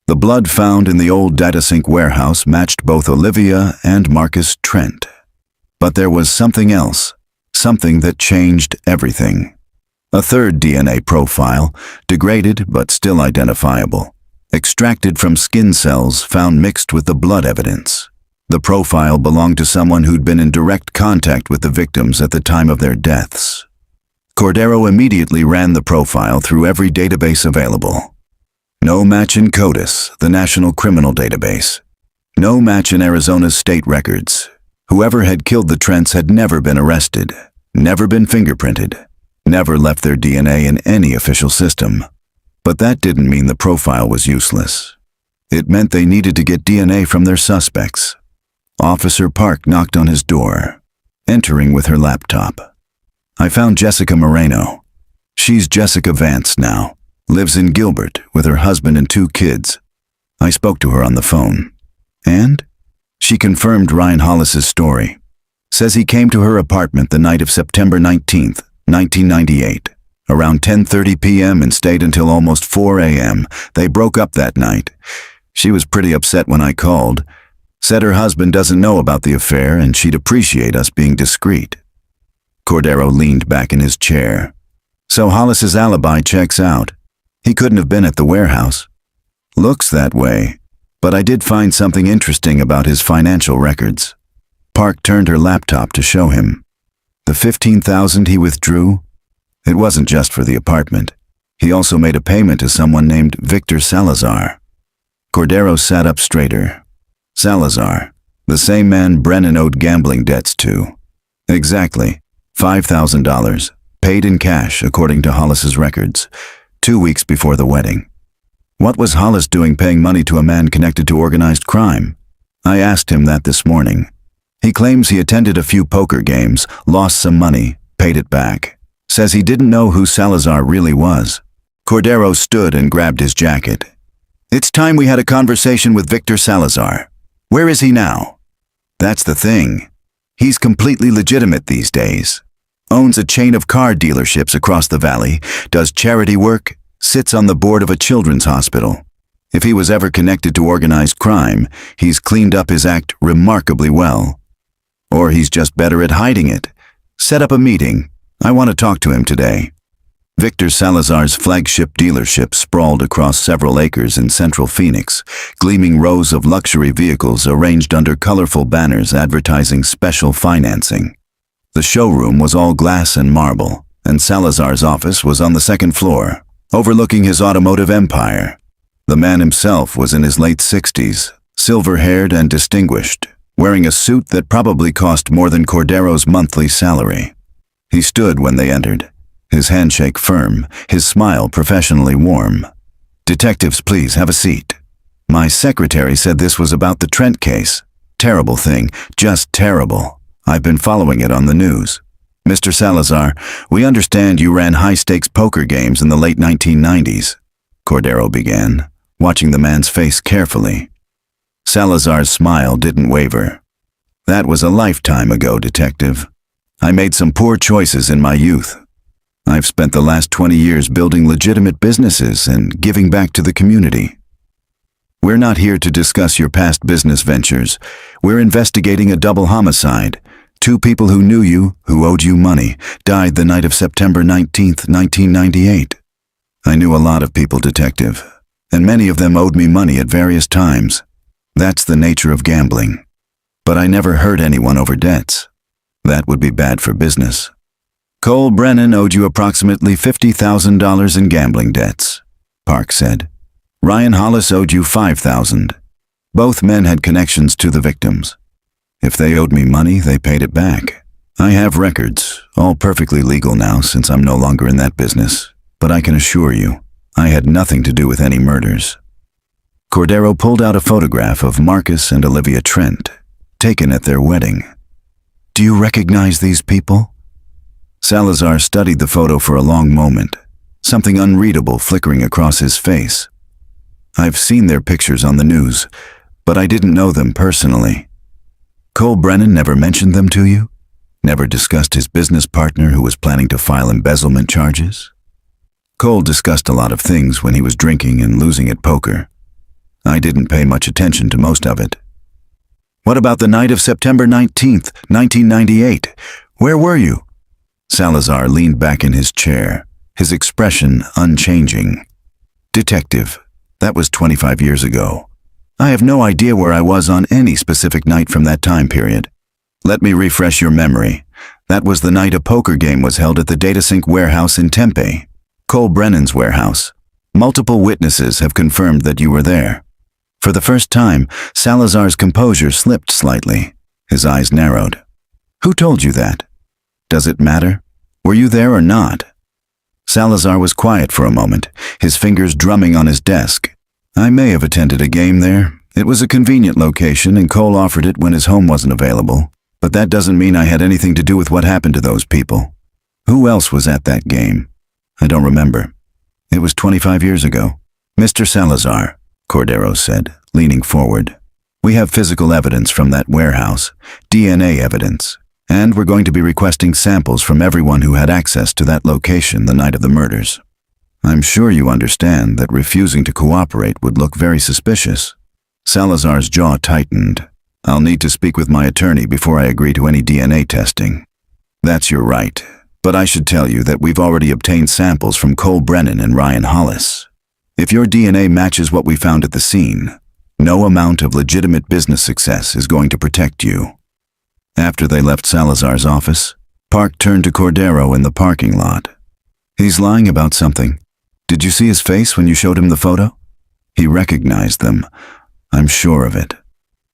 The blood found in the old DataSync warehouse matched both Olivia and Marcus Trent. But there was something else, something that changed everything. A third DNA profile, degraded but still identifiable, extracted from skin cells found mixed with the blood evidence. The profile belonged to someone who'd been in direct contact with the victims at the time of their deaths. Cordero immediately ran the profile through every database available. No match in CODIS, the National Criminal Database. No match in Arizona's state records. Whoever had killed the Trents had never been arrested, never been fingerprinted, never left their DNA in any official system. But that didn't mean the profile was useless. It meant they needed to get DNA from their suspects. Officer Park knocked on his door, entering with her laptop. "I found Jessica Moreno. She's Jessica Vance now, lives in Gilbert with her husband and 2 kids. I spoke to her on the phone. And?" She confirmed Ryan Hollis's story. Says he came to her apartment the night of September 19th, 1998, around 10:30 p.m. and stayed until almost 4 a.m. They broke up that night. She was pretty upset when I called. Said her husband doesn't know about the affair and she'd appreciate us being discreet. Cordero leaned back in his chair. "So Hollis's alibi checks out. He couldn't have been at the warehouse." Looks that way, but I did find something interesting about his financial records. Park turned her laptop to show him. The $15,000 he withdrew? It wasn't just for the apartment. He also made a payment to someone named Victor Salazar. Cordero sat up straighter. Salazar, the same man Brennan owed gambling debts to. Exactly, $5,000, paid in cash according to Hollis's records, 2 weeks before the wedding. What was Hollis doing paying money to a man connected to organized crime? I asked him that this morning. He claims he attended a few poker games, lost some money, paid it back. Says he didn't know who Salazar really was. Cordero stood and grabbed his jacket. It's time we had a conversation with Victor Salazar. Where is he now? That's the thing. He's completely legitimate these days. Owns a chain of car dealerships across the valley, does charity work, sits on the board of a children's hospital. If he was ever connected to organized crime, he's cleaned up his act remarkably well. Or he's just better at hiding it. Set up a meeting. I want to talk to him today. Victor Salazar's flagship dealership sprawled across several acres in central Phoenix, gleaming rows of luxury vehicles arranged under colorful banners advertising special financing. The showroom was all glass and marble, and Salazar's office was on the second floor, overlooking his automotive empire. The man himself was in his late 60s, silver-haired and distinguished, wearing a suit that probably cost more than Cordero's monthly salary. He stood when they entered, his handshake firm, his smile professionally warm. Detectives, please have a seat. My secretary said this was about the Trent case. Terrible thing, just terrible. I've been following it on the news. Mr. Salazar, we understand you ran high-stakes poker games in the late 1990s. Cordero began, watching the man's face carefully. Salazar's smile didn't waver. That was a lifetime ago, detective. I made some poor choices in my youth. I've spent the last 20 years building legitimate businesses and giving back to the community. We're not here to discuss your past business ventures. We're investigating a double homicide. 2 people who knew you, who owed you money, died the night of September 19th, 1998. I knew a lot of people, detective, and many of them owed me money at various times. That's the nature of gambling. But I never hurt anyone over debts. That would be bad for business. Cole Brennan owed you approximately $50,000 in gambling debts, Park said. Ryan Hollis owed you $5,000. Both men had connections to the victims. If they owed me money, they paid it back. I have records, all perfectly legal now since I'm no longer in that business, but I can assure you, I had nothing to do with any murders. Cordero pulled out a photograph of Marcus and Olivia Trent, taken at their wedding. Do you recognize these people? Salazar studied the photo for a long moment, something unreadable flickering across his face. I've seen their pictures on the news, but I didn't know them personally. Cole Brennan never mentioned them to you? Never discussed his business partner who was planning to file embezzlement charges? Cole discussed a lot of things when he was drinking and losing at poker. I didn't pay much attention to most of it. What about the night of September 19th, 1998? Where were you? Salazar leaned back in his chair, his expression unchanging. Detective, that was 25 years ago. I have no idea where I was on any specific night from that time period. Let me refresh your memory. That was the night a poker game was held at the DataSync warehouse in Tempe, Cole Brennan's warehouse. Multiple witnesses have confirmed that you were there. For the first time, Salazar's composure slipped slightly. His eyes narrowed. Who told you that? Does it matter? Were you there or not? Salazar was quiet for a moment, his fingers drumming on his desk. I may have attended a game there. It was a convenient location and Cole offered it when his home wasn't available. But that doesn't mean I had anything to do with what happened to those people. Who else was at that game? I don't remember. It was 25 years ago. Mr. Salazar, Cordero said, leaning forward. We have physical evidence from that warehouse, DNA evidence. And we're going to be requesting samples from everyone who had access to that location the night of the murders. I'm sure you understand that refusing to cooperate would look very suspicious. Salazar's jaw tightened. I'll need to speak with my attorney before I agree to any DNA testing. That's your right, but I should tell you that we've already obtained samples from Cole Brennan and Ryan Hollis. If your DNA matches what we found at the scene, no amount of legitimate business success is going to protect you." After they left Salazar's office, Park turned to Cordero in the parking lot. "He's lying about something. Did you see his face when you showed him the photo?" "He recognized them. I'm sure of it.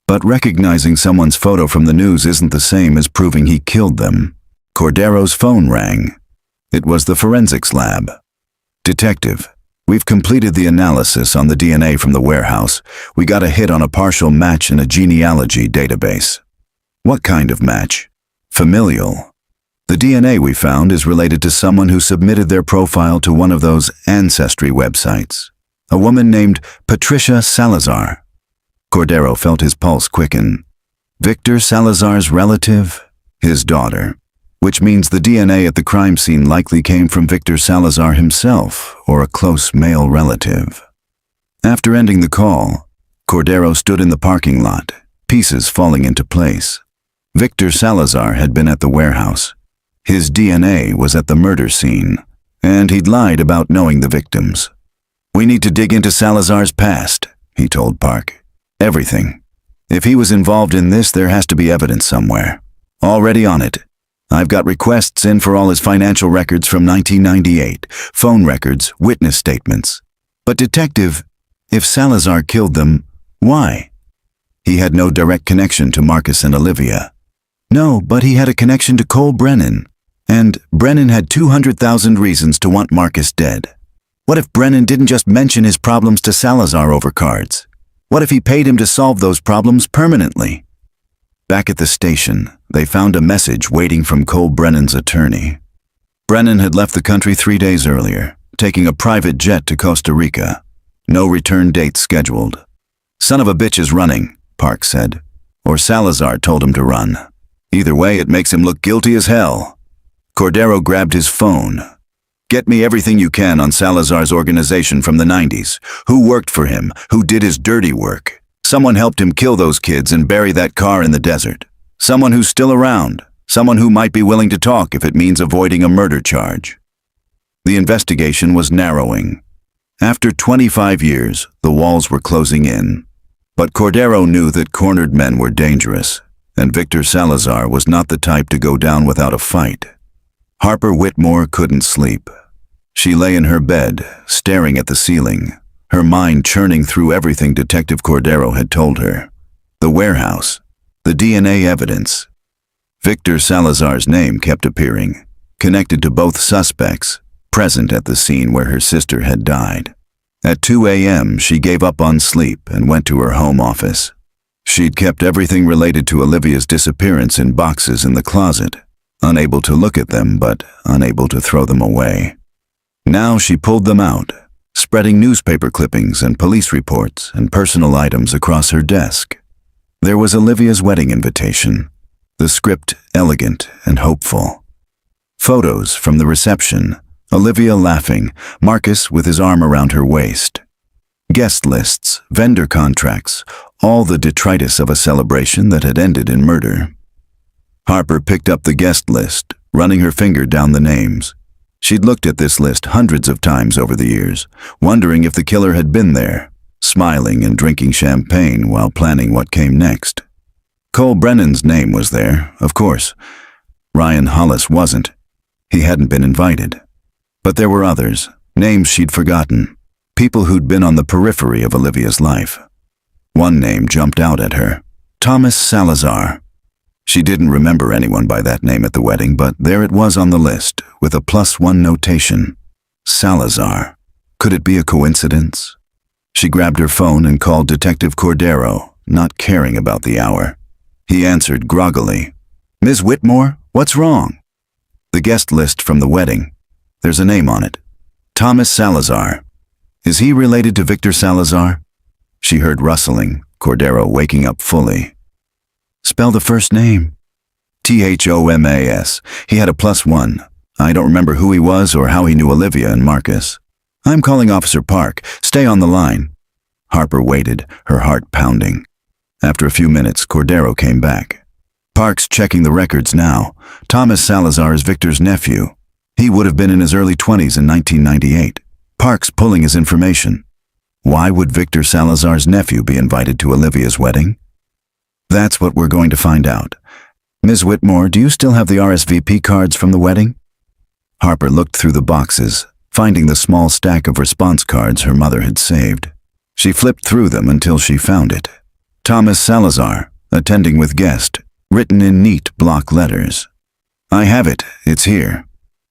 But recognizing someone's photo from the news isn't the same as proving he killed them." Cordero's phone rang. It was the forensics lab. "Detective, we've completed the analysis on the DNA from the warehouse. We got a hit on a partial match in a genealogy database." "What kind of match?" "Familial. The DNA we found is related to someone who submitted their profile to one of those ancestry websites. A woman named Patricia Salazar." Cordero felt his pulse quicken. Victor Salazar's relative? His daughter. Which means the DNA at the crime scene likely came from Victor Salazar himself or a close male relative. After ending the call, Cordero stood in the parking lot, pieces falling into place. Victor Salazar had been at the warehouse. His DNA was at the murder scene, and he'd lied about knowing the victims. "We need to dig into Salazar's past," he told Park. "Everything. If he was involved in this, there has to be evidence somewhere. Already on it. I've got requests in for all his financial records from 1998, phone records, witness statements. But detective, if Salazar killed them, why? He had no direct connection to Marcus and Olivia." "No, but he had a connection to Cole Brennan. And Brennan had 200,000 reasons to want Marcus dead. What if Brennan didn't just mention his problems to Salazar over cards? What if he paid him to solve those problems permanently?" Back at the station, they found a message waiting from Cole Brennan's attorney. Brennan had left the country 3 days earlier, taking a private jet to Costa Rica. No return date scheduled. "Son of a bitch is running," Park said. Or Salazar told him to run. Either way, it makes him look guilty as hell. Cordero grabbed his phone. "Get me everything you can on Salazar's organization from the 90s. Who worked for him? Who did his dirty work? Someone helped him kill those kids and bury that car in the desert. Someone who's still around. Someone who might be willing to talk if it means avoiding a murder charge." The investigation was narrowing. After 25 years, the walls were closing in. But Cordero knew that cornered men were dangerous, and Victor Salazar was not the type to go down without a fight. Harper Whitmore couldn't sleep. She lay in her bed, staring at the ceiling, her mind churning through everything Detective Cordero had told her. The warehouse, the DNA evidence. Victor Salazar's name kept appearing, connected to both suspects, present at the scene where her sister had died. At 2 a.m., she gave up on sleep and went to her home office. She'd kept everything related to Olivia's disappearance in boxes in the closet, unable to look at them but unable to throw them away. Now she pulled them out, spreading newspaper clippings and police reports and personal items across her desk. There was Olivia's wedding invitation, the script elegant and hopeful. Photos from the reception, Olivia laughing, Marcus with his arm around her waist. Guest lists, vendor contracts, all the detritus of a celebration that had ended in murder. Harper picked up the guest list, running her finger down the names. She'd looked at this list hundreds of times over the years, wondering if the killer had been there, smiling and drinking champagne while planning what came next. Cole Brennan's name was there, of course. Ryan Hollis wasn't. He hadn't been invited. But there were others, names she'd forgotten, people who'd been on the periphery of Olivia's life. One name jumped out at her, Thomas Salazar. She didn't remember anyone by that name at the wedding, but there it was on the list, with a +1 notation. Salazar. Could it be a coincidence? She grabbed her phone and called Detective Cordero, not caring about the hour. He answered groggily. "Ms. Whitmore, what's wrong?" "The guest list from the wedding. There's a name on it. Thomas Salazar. Is he related to Victor Salazar?" She heard rustling, Cordero waking up fully. "Spell the first name." "Thomas. He had a +1. I don't remember who he was or how he knew Olivia and Marcus." "I'm calling Officer Park. Stay on the line." Harper waited, her heart pounding. After a few minutes, Cordero came back. "Park's checking the records now. Thomas Salazar is Victor's nephew. He would have been in his early 20s in 1998. Park's pulling his information. Why would Victor Salazar's nephew be invited to Olivia's wedding? That's what we're going to find out. Ms. Whitmore, do you still have the RSVP cards from the wedding? Harper looked through the boxes, finding the small stack of response cards her mother had saved. She flipped through them until she found it. Thomas Salazar, attending with guest, written in neat block letters. I have it. It's here.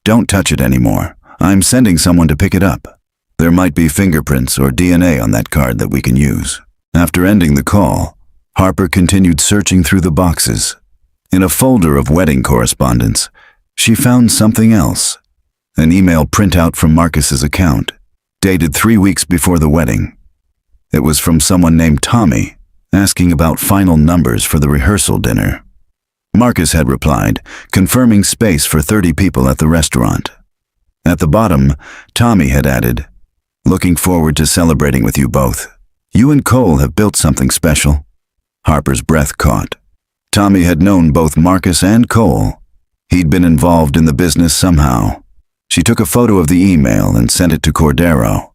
Don't touch it anymore. I'm sending someone to pick it up. There might be fingerprints or DNA on that card that we can use. After ending the call, Harper continued searching through the boxes. In a folder of wedding correspondence, she found something else. An email printout from Marcus's account, dated 3 weeks before the wedding. It was from someone named Tommy, asking about final numbers for the rehearsal dinner. Marcus had replied, confirming space for 30 people at the restaurant. At the bottom, Tommy had added, looking forward to celebrating with you both. You and Cole have built something special. Harper's breath caught. Tommy had known both Marcus and Cole. He'd been involved in the business somehow. She took a photo of the email and sent it to Cordero.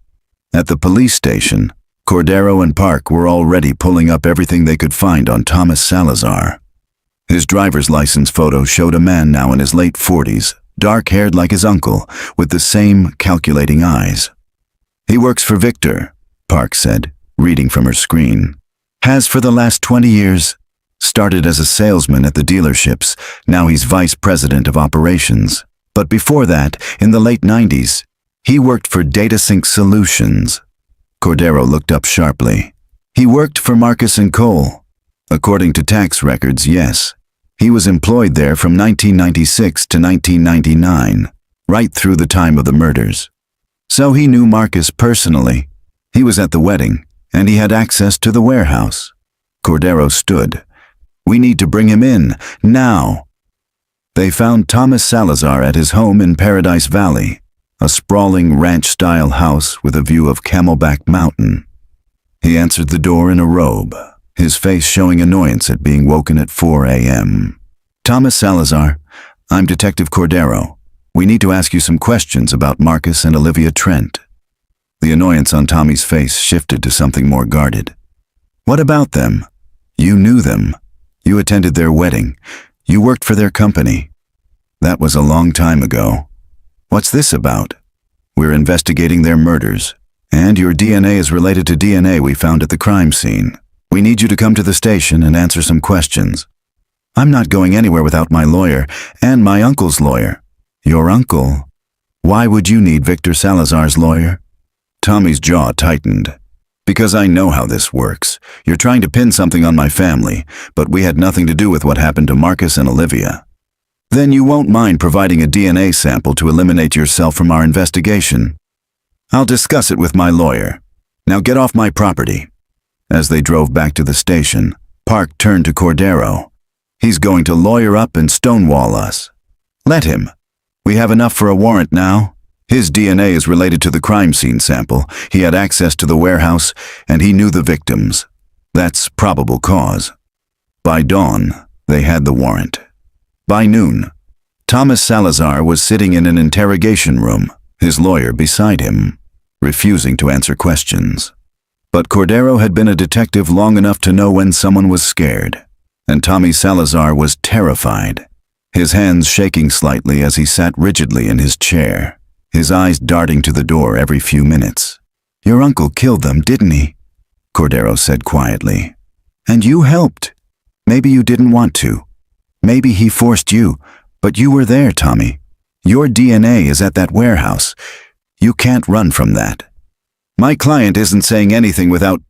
At the police station, Cordero and Park were already pulling up everything they could find on Thomas Salazar. His driver's license photo showed a man now in his late 40s, dark-haired like his uncle, with the same calculating eyes. He works for Victor, Park said, reading from her screen. Has for the last 20 years. Started as a salesman at the dealerships, now he's vice president of operations. But before that, in the late 90s, he worked for DataSync Solutions. Cordero looked up sharply. He worked for Marcus and Cole. According to tax records, yes. He was employed there from 1996 to 1999, right through the time of the murders. So he knew Marcus personally. He was at the wedding, and he had access to the warehouse. Cordero stood. We need to bring him in, now. They found Thomas Salazar at his home in Paradise Valley, a sprawling ranch-style house with a view of Camelback Mountain. He answered the door in a robe, his face showing annoyance at being woken at 4 a.m. Thomas Salazar, I'm Detective Cordero. We need to ask you some questions about Marcus and Olivia Trent. The annoyance on Tommy's face shifted to something more guarded. What about them? You knew them. You attended their wedding. You worked for their company. That was a long time ago. What's this about? We're investigating their murders, and your DNA is related to DNA we found at the crime scene. We need you to come to the station and answer some questions. I'm not going anywhere without my lawyer, and my uncle's lawyer. Your uncle? Why would you need Victor Salazar's lawyer? Tommy's jaw tightened. Because I know how this works. You're trying to pin something on my family, but we had nothing to do with what happened to Marcus and Olivia. Then you won't mind providing a DNA sample to eliminate yourself from our investigation. I'll discuss it with my lawyer. Now get off my property. As they drove back to the station, Park turned to Cordero. He's going to lawyer up and stonewall us. Let him. We have enough for a warrant now. His DNA is related to the crime scene sample. He had access to the warehouse, and he knew the victims. That's probable cause. By dawn, they had the warrant. By noon, Thomas Salazar was sitting in an interrogation room, his lawyer beside him, refusing to answer questions. But Cordero had been a detective long enough to know when someone was scared, and Tommy Salazar was terrified, his hands shaking slightly as he sat rigidly in his chair, his eyes darting to the door every few minutes. Your uncle killed them, didn't he? Cordero said quietly. And you helped. Maybe you didn't want to. Maybe he forced you, but you were there, Tommy. Your DNA is at that warehouse. You can't run from that. My client isn't saying anything without...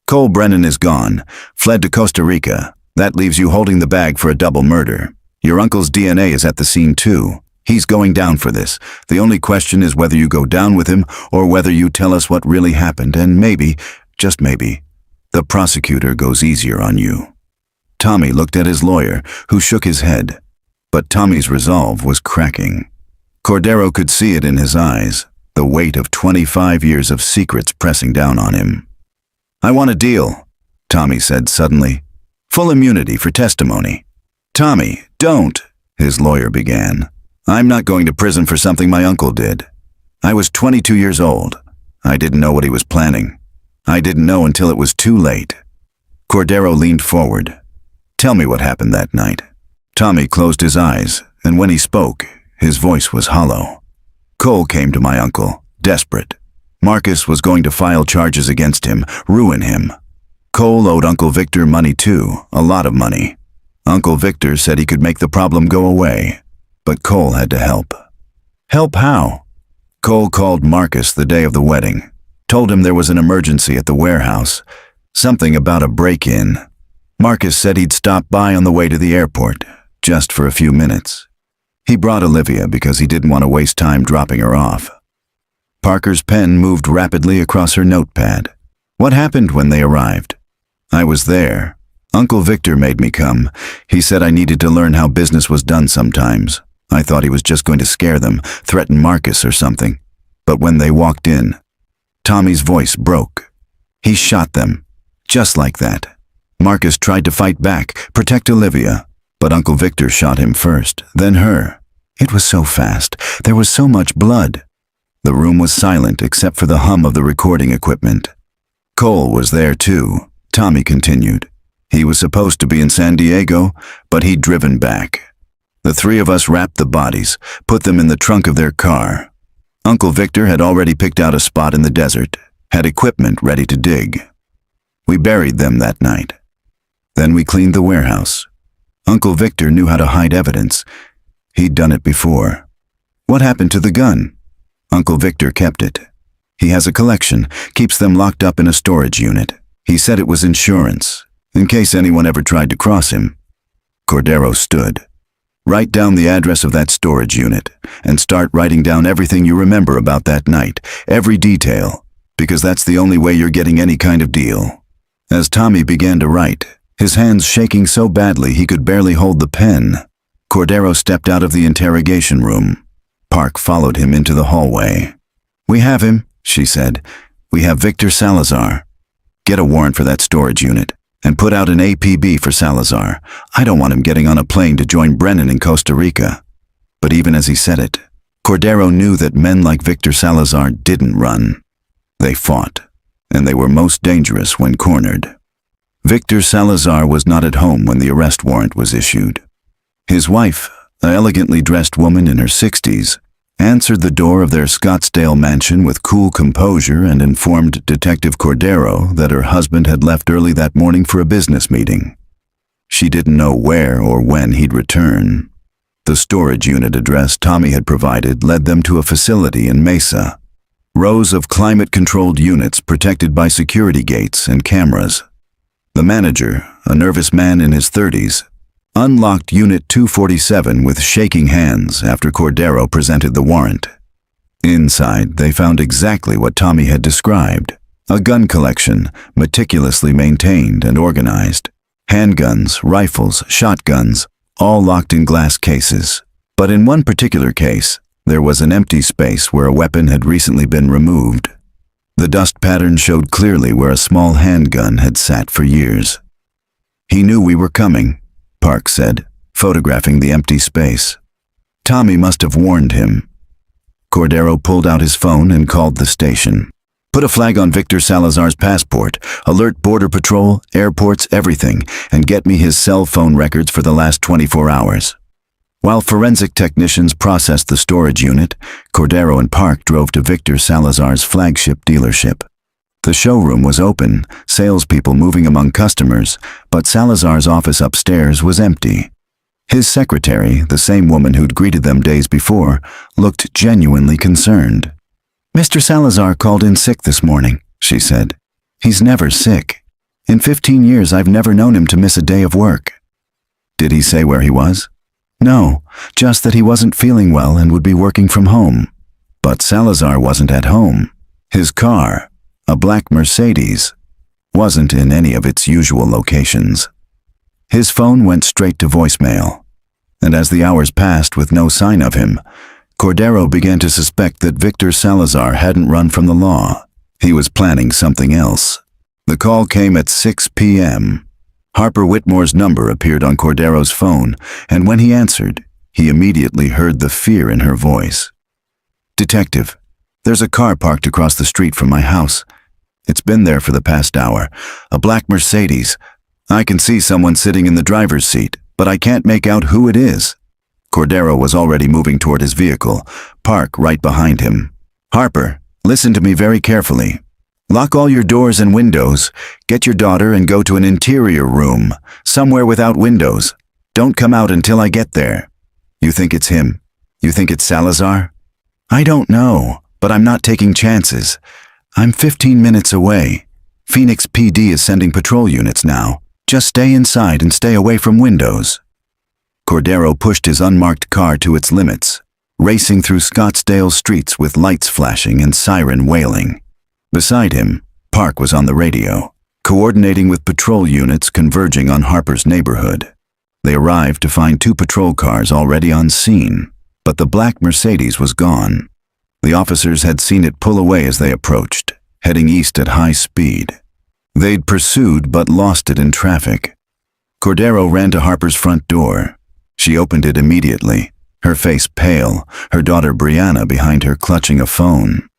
Cole Brennan is gone, fled to Costa Rica. That leaves you holding the bag for a double murder. Your uncle's DNA is at the scene too. He's going down for this. The only question is whether you go down with him or whether you tell us what really happened, and maybe, just maybe, the prosecutor goes easier on you. Tommy looked at his lawyer, who shook his head. But Tommy's resolve was cracking. Cordero could see it in his eyes, the weight of 25 years of secrets pressing down on him. I want a deal, Tommy said suddenly. Full immunity for testimony. Tommy, don't, his lawyer began. I'm not going to prison for something my uncle did. I was 22 years old. I didn't know what he was planning. I didn't know until it was too late. Cordero leaned forward. Tell me what happened that night. Tommy closed his eyes, and when he spoke, his voice was hollow. Cole came to my uncle, desperate. Marcus was going to file charges against him, ruin him. Cole owed Uncle Victor money too, a lot of money. Uncle Victor said he could make the problem go away, but Cole had to help. Help how? Cole called Marcus the day of the wedding, told him there was an emergency at the warehouse, something about a break-in. Marcus said he'd stop by on the way to the airport, just for a few minutes. He brought Olivia because he didn't want to waste time dropping her off. Parker's pen moved rapidly across her notepad. What happened when they arrived? I was there. Uncle Victor made me come. He said I needed to learn how business was done sometimes. I thought he was just going to scare them, threaten Marcus or something. But when they walked in, Tommy's voice broke. He shot them, just like that. Marcus tried to fight back, protect Olivia, but Uncle Victor shot him first, then her. It was so fast. There was so much blood. The room was silent except for the hum of the recording equipment. Cole was there too, Tommy continued. He was supposed to be in San Diego, but he'd driven back. The three of us wrapped the bodies, put them in the trunk of their car. Uncle Victor had already picked out a spot in the desert, had equipment ready to dig. We buried them that night. Then we cleaned the warehouse. Uncle Victor knew how to hide evidence. He'd done it before. What happened to the gun? Uncle Victor kept it. He has a collection, keeps them locked up in a storage unit. He said it was insurance, in case anyone ever tried to cross him. Cordero stood. Write down the address of that storage unit, and start writing down everything you remember about that night, every detail, because that's the only way you're getting any kind of deal. As Tommy began to write, his hands shaking so badly he could barely hold the pen, Cordero stepped out of the interrogation room. Park followed him into the hallway. We have him, she said. We have Victor Salazar. Get a warrant for that storage unit, and put out an APB for Salazar. I don't want him getting on a plane to join Brennan in Costa Rica. But even as he said it, Cordero knew that men like Victor Salazar didn't run. They fought, and they were most dangerous when cornered. Victor Salazar was not at home when the arrest warrant was issued. His wife, an elegantly dressed woman in her 60s, answered the door of their Scottsdale mansion with cool composure and informed Detective Cordero that her husband had left early that morning for a business meeting. She didn't know where or when he'd return. The storage unit address Tommy had provided led them to a facility in Mesa. Rows of climate-controlled units protected by security gates and cameras. The manager, a nervous man in his 30s, unlocked Unit 247 with shaking hands after Cordero presented the warrant. Inside, they found exactly what Tommy had described. A gun collection, meticulously maintained and organized. Handguns, rifles, shotguns, all locked in glass cases. But in one particular case, there was an empty space where a weapon had recently been removed. The dust pattern showed clearly where a small handgun had sat for years. He knew we were coming, Park said, photographing the empty space. Tommy must have warned him. Cordero pulled out his phone and called the station. Put a flag on Victor Salazar's passport, alert Border Patrol, airports, everything, and get me his cell phone records for the last 24 hours. While forensic technicians processed the storage unit, Cordero and Park drove to Victor Salazar's flagship dealership. The showroom was open, salespeople moving among customers, but Salazar's office upstairs was empty. His secretary, the same woman who'd greeted them days before, looked genuinely concerned. Mr. Salazar called in sick this morning, she said. He's never sick. In 15 years, I've never known him to miss a day of work. Did he say where he was? No, just that he wasn't feeling well and would be working from home. But Salazar wasn't at home. His car, a black Mercedes, wasn't in any of its usual locations. His phone went straight to voicemail, and as the hours passed with no sign of him, Cordero began to suspect that Victor Salazar hadn't run from the law. He was planning something else. The call came at 6 p.m. Harper Whitmore's number appeared on Cordero's phone, and when he answered, he immediately heard the fear in her voice. Detective, there's a car parked across the street from my house. It's been there for the past hour. A black Mercedes. I can see someone sitting in the driver's seat, but I can't make out who it is. Cordero was already moving toward his vehicle, Park right behind him. Harper, listen to me very carefully. Lock all your doors and windows. Get your daughter and go to an interior room, somewhere without windows. Don't come out until I get there. You think it's him? You think it's Salazar? I don't know, but I'm not taking chances. I'm 15 minutes away. Phoenix PD is sending patrol units now. Just stay inside and stay away from windows. Cordero pushed his unmarked car to its limits, racing through Scottsdale streets with lights flashing and siren wailing. Beside him, Park was on the radio, coordinating with patrol units converging on Harper's neighborhood. They arrived to find 2 patrol cars already on scene, but the black Mercedes was gone. The officers had seen it pull away as they approached, heading east at high speed. They'd pursued but lost it in traffic. Cordero ran to Harper's front door. She opened it immediately, her face pale, her daughter Brianna behind her clutching a phone.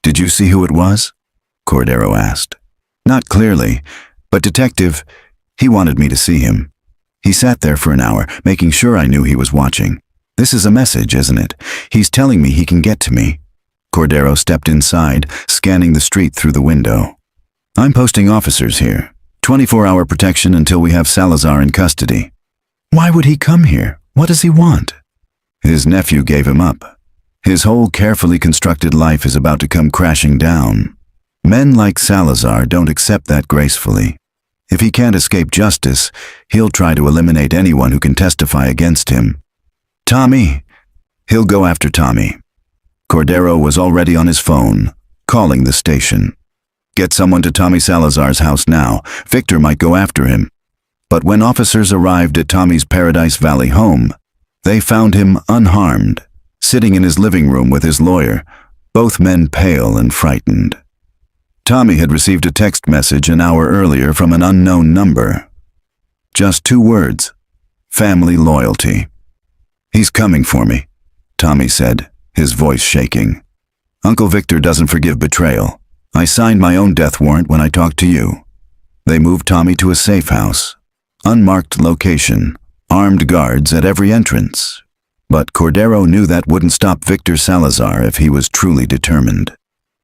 Did you see who it was? Cordero asked. Not clearly, but Detective, he wanted me to see him. He sat there for an hour, making sure I knew he was watching. This is a message, isn't it? He's telling me he can get to me. Cordero stepped inside, scanning the street through the window. I'm posting officers here. 24-hour protection until we have Salazar in custody. Why would he come here? What does he want? His nephew gave him up. His whole carefully constructed life is about to come crashing down. Men like Salazar don't accept that gracefully. If he can't escape justice, he'll try to eliminate anyone who can testify against him. Tommy! He'll go after Tommy. Cordero was already on his phone, calling the station. Get someone to Tommy Salazar's house now. Victor might go after him. But when officers arrived at Tommy's Paradise Valley home, they found him unharmed, sitting in his living room with his lawyer, both men pale and frightened. Tommy had received a text message an hour earlier from an unknown number. Just 2 words: family loyalty. He's coming for me, Tommy said, his voice shaking. Uncle Victor doesn't forgive betrayal. I signed my own death warrant when I talked to you. They moved Tommy to a safe house. Unmarked location, armed guards at every entrance. But Cordero knew that wouldn't stop Victor Salazar if he was truly determined.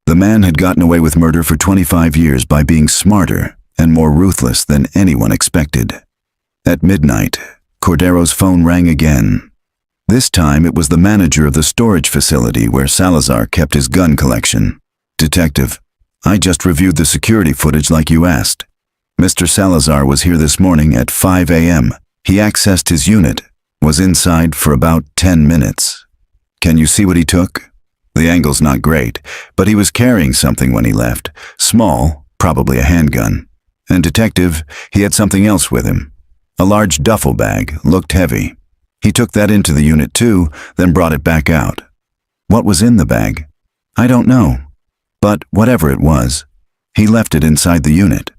The man had gotten away with murder for 25 years by being smarter and more ruthless than anyone expected. At midnight, Cordero's phone rang again. This time it was the manager of the storage facility where Salazar kept his gun collection. Detective, I just reviewed the security footage like you asked. Mr. Salazar was here this morning at 5 a.m. He accessed his unit, was inside for about 10 minutes. Can you see what he took? The angle's not great, but he was carrying something when he left. Small, probably a handgun. And detective, he had something else with him. A large duffel bag, looked heavy. He took that into the unit too, then brought it back out. What was in the bag? I don't know. But whatever it was, he left it inside the unit.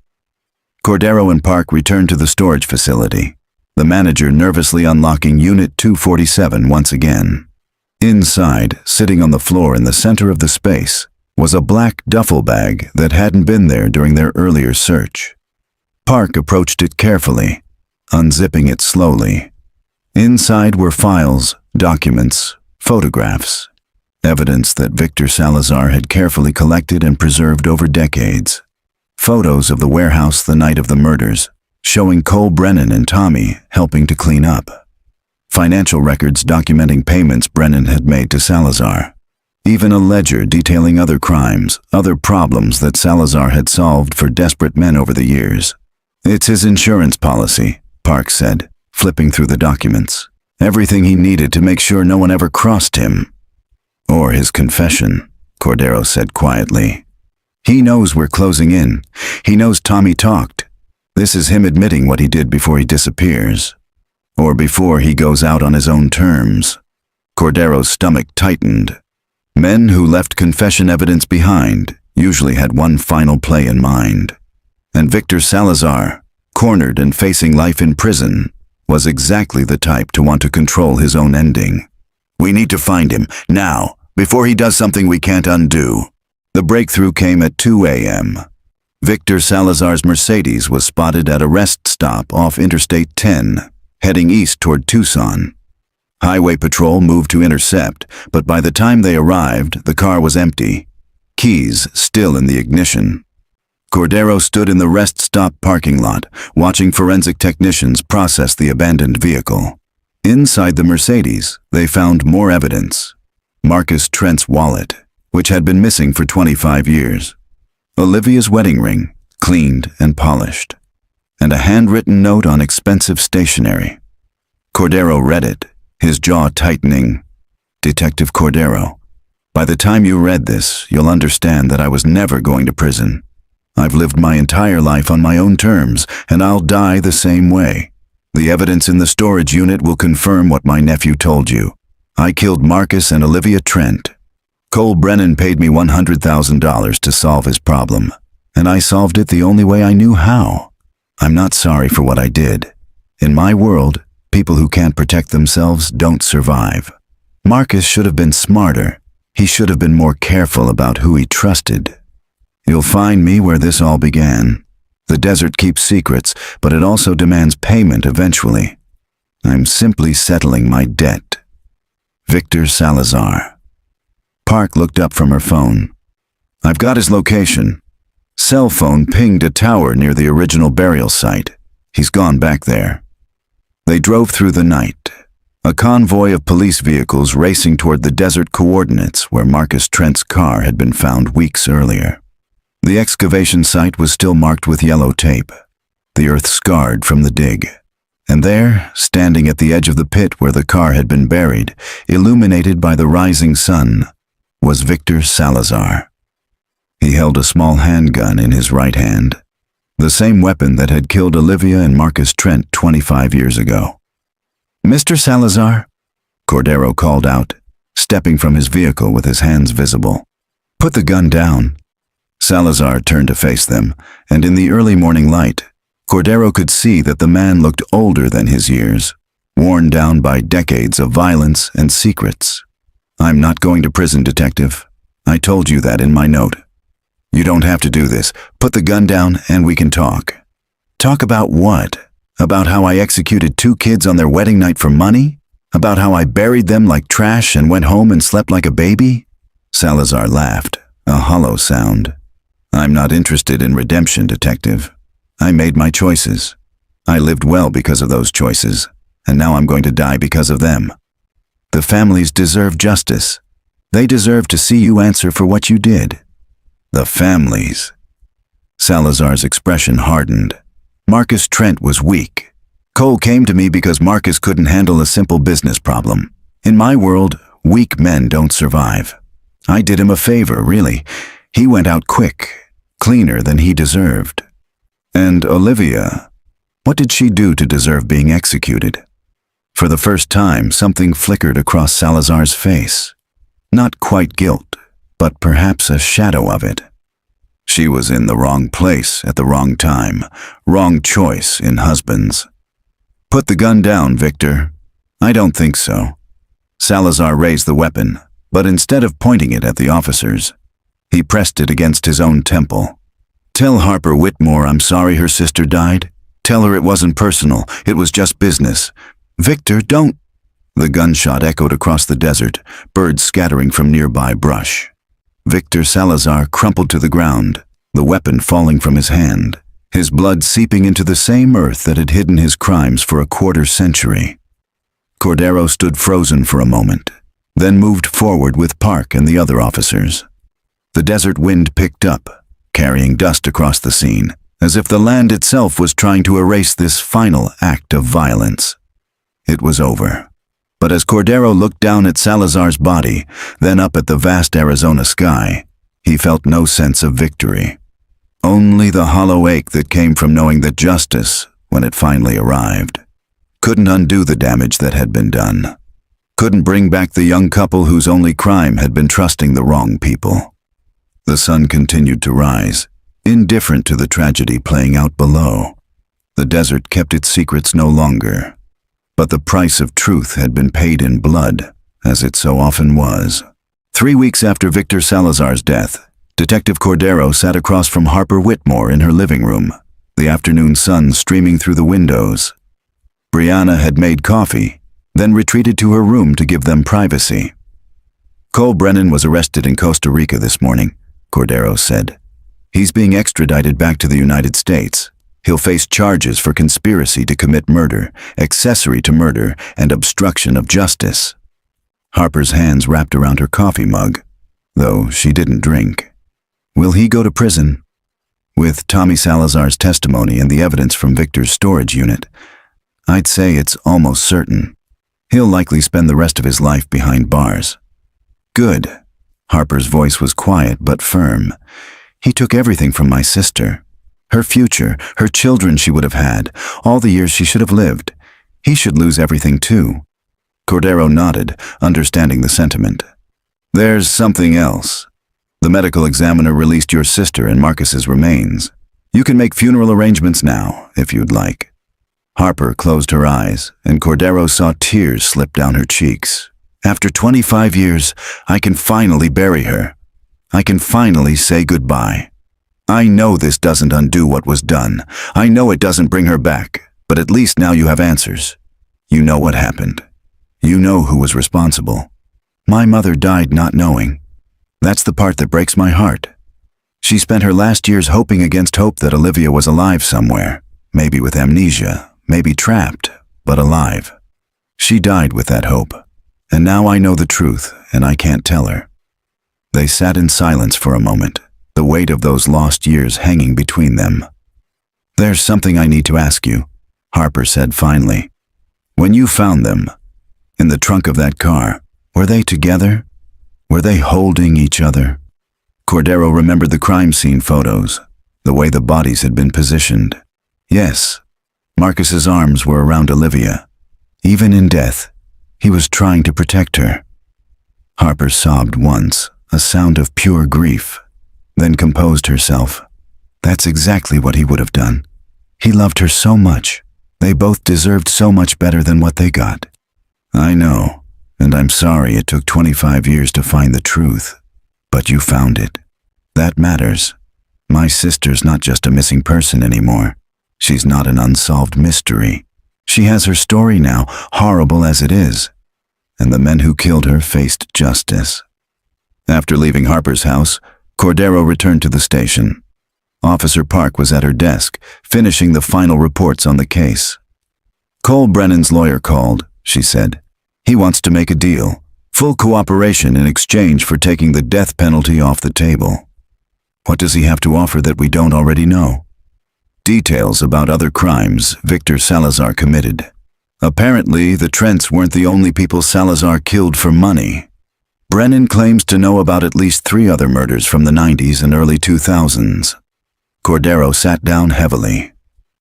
Cordero and Park returned to the storage facility, the manager nervously unlocking Unit 247 once again. Inside, sitting on the floor in the center of the space, was a black duffel bag that hadn't been there during their earlier search. Park approached it carefully, unzipping it slowly. Inside were files, documents, photographs, evidence that Victor Salazar had carefully collected and preserved over decades. Photos of the warehouse the night of the murders, showing Cole Brennan and Tommy helping to clean up. Financial records documenting payments Brennan had made to Salazar. Even a ledger detailing other crimes, other problems that Salazar had solved for desperate men over the years. It's his insurance policy, Park said, flipping through the documents. Everything he needed to make sure no one ever crossed him. Or his confession, Cordero said quietly. He knows we're closing in. He knows Tommy talked. This is him admitting what he did before he disappears. Or before he goes out on his own terms. Cordero's stomach tightened. Men who left confession evidence behind usually had one final play in mind. And Victor Salazar, cornered and facing life in prison, was exactly the type to want to control his own ending. We need to find him, now, before he does something we can't undo. The breakthrough came at 2 a.m. Victor Salazar's Mercedes was spotted at a rest stop off Interstate 10, heading east toward Tucson. Highway patrol moved to intercept, but by the time they arrived, the car was empty, keys still in the ignition. Cordero stood in the rest stop parking lot, watching forensic technicians process the abandoned vehicle. Inside the Mercedes, they found more evidence. Marcus Trent's wallet, which had been missing for 25 years. Olivia's wedding ring, cleaned and polished. And a handwritten note on expensive stationery. Cordero read it, his jaw tightening. Detective Cordero, by the time you read this, you'll understand that I was never going to prison. I've lived my entire life on my own terms, and I'll die the same way. The evidence in the storage unit will confirm what my nephew told you. I killed Marcus and Olivia Trent. Cole Brennan paid me $100,000 to solve his problem, and I solved it the only way I knew how. I'm not sorry for what I did. In my world, people who can't protect themselves don't survive. Marcus should have been smarter. He should have been more careful about who he trusted. You'll find me where this all began. The desert keeps secrets, but it also demands payment eventually. I'm simply settling my debt. Victor Salazar. Park looked up from her phone. I've got his location. Cell phone pinged a tower near the original burial site. He's gone back there. They drove through the night. A convoy of police vehicles racing toward the desert coordinates where Marcus Trent's car had been found weeks earlier. The excavation site was still marked with yellow tape, the earth scarred from the dig. And there, standing at the edge of the pit where the car had been buried, illuminated by the rising sun, was Victor Salazar. He held a small handgun in his right hand, the same weapon that had killed Olivia and Marcus Trent 25 years ago. "Mr. Salazar," Cordero called out, stepping from his vehicle with his hands visible. "Put the gun down." Salazar turned to face them, and in the early morning light, Cordero could see that the man looked older than his years, worn down by decades of violence and secrets. "I'm not going to prison, detective. I told you that in my note. You don't have to do this. Put the gun down and we can talk." "Talk about what? About how I executed 2 kids on their wedding night for money? About how I buried them like trash and went home and slept like a baby?" Salazar laughed, a hollow sound. "I'm not interested in redemption, detective. I made my choices. I lived well because of those choices, and now I'm going to die because of them. The families deserve justice. They deserve to see you answer for what you did." "The families." Salazar's expression hardened. Marcus Trent was weak. Cole came to me because Marcus couldn't handle a simple business problem. In my world, weak men don't survive. I did him a favor, really. He went out quick, cleaner than he deserved. And Olivia, what did she do to deserve being executed? For the first time, something flickered across Salazar's face. Not quite guilt, but perhaps a shadow of it. She was in the wrong place at the wrong time, wrong choice in husbands. "Put the gun down, Victor." "I don't think so." Salazar raised the weapon, but instead of pointing it at the officers, he pressed it against his own temple. "Tell Harper Whitmore I'm sorry her sister died. Tell her it wasn't personal, it was just business. Victor, don't—" The gunshot echoed across the desert, birds scattering from nearby brush. Victor Salazar crumpled to the ground, the weapon falling from his hand, his blood seeping into the same earth that had hidden his crimes for a quarter century. Cordero stood frozen for a moment, then moved forward with Park and the other officers. The desert wind picked up, carrying dust across the scene, as if the land itself was trying to erase this final act of violence. It was over. But as Cordero looked down at Salazar's body, then up at the vast Arizona sky, he felt no sense of victory. Only the hollow ache that came from knowing that justice, when it finally arrived, couldn't undo the damage that had been done. Couldn't bring back the young couple whose only crime had been trusting the wrong people. The sun continued to rise, indifferent to the tragedy playing out below. The desert kept its secrets no longer. But the price of truth had been paid in blood, as it so often was. 3 weeks after Victor Salazar's death, Detective Cordero sat across from Harper Whitmore in her living room, the afternoon sun streaming through the windows. Brianna had made coffee, then retreated to her room to give them privacy. Cole Brennan was arrested in Costa Rica this morning, Cordero said. He's being extradited back to the United States. He'll face charges for conspiracy to commit murder, accessory to murder, and obstruction of justice. Harper's hands wrapped around her coffee mug, though she didn't drink. Will he go to prison? With Tommy Salazar's testimony and the evidence from Victor's storage unit, I'd say it's almost certain. He'll likely spend the rest of his life behind bars. Good. Harper's voice was quiet but firm. He took everything from my sister. Her future, her children she would have had, all the years she should have lived. He should lose everything too. Cordero nodded, understanding the sentiment. There's something else. The medical examiner released your sister and Marcus's remains. You can make funeral arrangements now, if you'd like. Harper closed her eyes, and Cordero saw tears slip down her cheeks. After 25 years, I can finally bury her. I can finally say goodbye. I know this doesn't undo what was done. I know it doesn't bring her back, but at least now you have answers. You know what happened. You know who was responsible. My mother died not knowing. That's the part that breaks my heart. She spent her last years hoping against hope that Olivia was alive somewhere, maybe with amnesia, maybe trapped, but alive. She died with that hope, and now I know the truth, and I can't tell her. They sat in silence for a moment, the weight of those lost years hanging between them. There's something I need to ask you, Harper said finally. When you found them, in the trunk of that car, were they together? Were they holding each other? Cordero remembered the crime scene photos, the way the bodies had been positioned. Yes, Marcus's arms were around Olivia. Even in death, he was trying to protect her. Harper sobbed once, a sound of pure grief, then composed herself. That's exactly what he would have done. He loved her so much. They both deserved so much better than what they got. I know, and I'm sorry it took 25 years to find the truth. But you found it. That matters. My sister's not just a missing person anymore. She's not an unsolved mystery. She has her story now, horrible as it is. And the men who killed her faced justice. After leaving Harper's house, Cordero returned to the station. Officer Park was at her desk, finishing the final reports on the case. Cole Brennan's lawyer called, she said. He wants to make a deal. Full cooperation in exchange for taking the death penalty off the table. What does he have to offer that we don't already know? Details about other crimes Victor Salazar committed. Apparently, the Trents weren't the only people Salazar killed for money. Brennan claims to know about at least 3 other murders from the 90s and early 2000s. Cordero sat down heavily.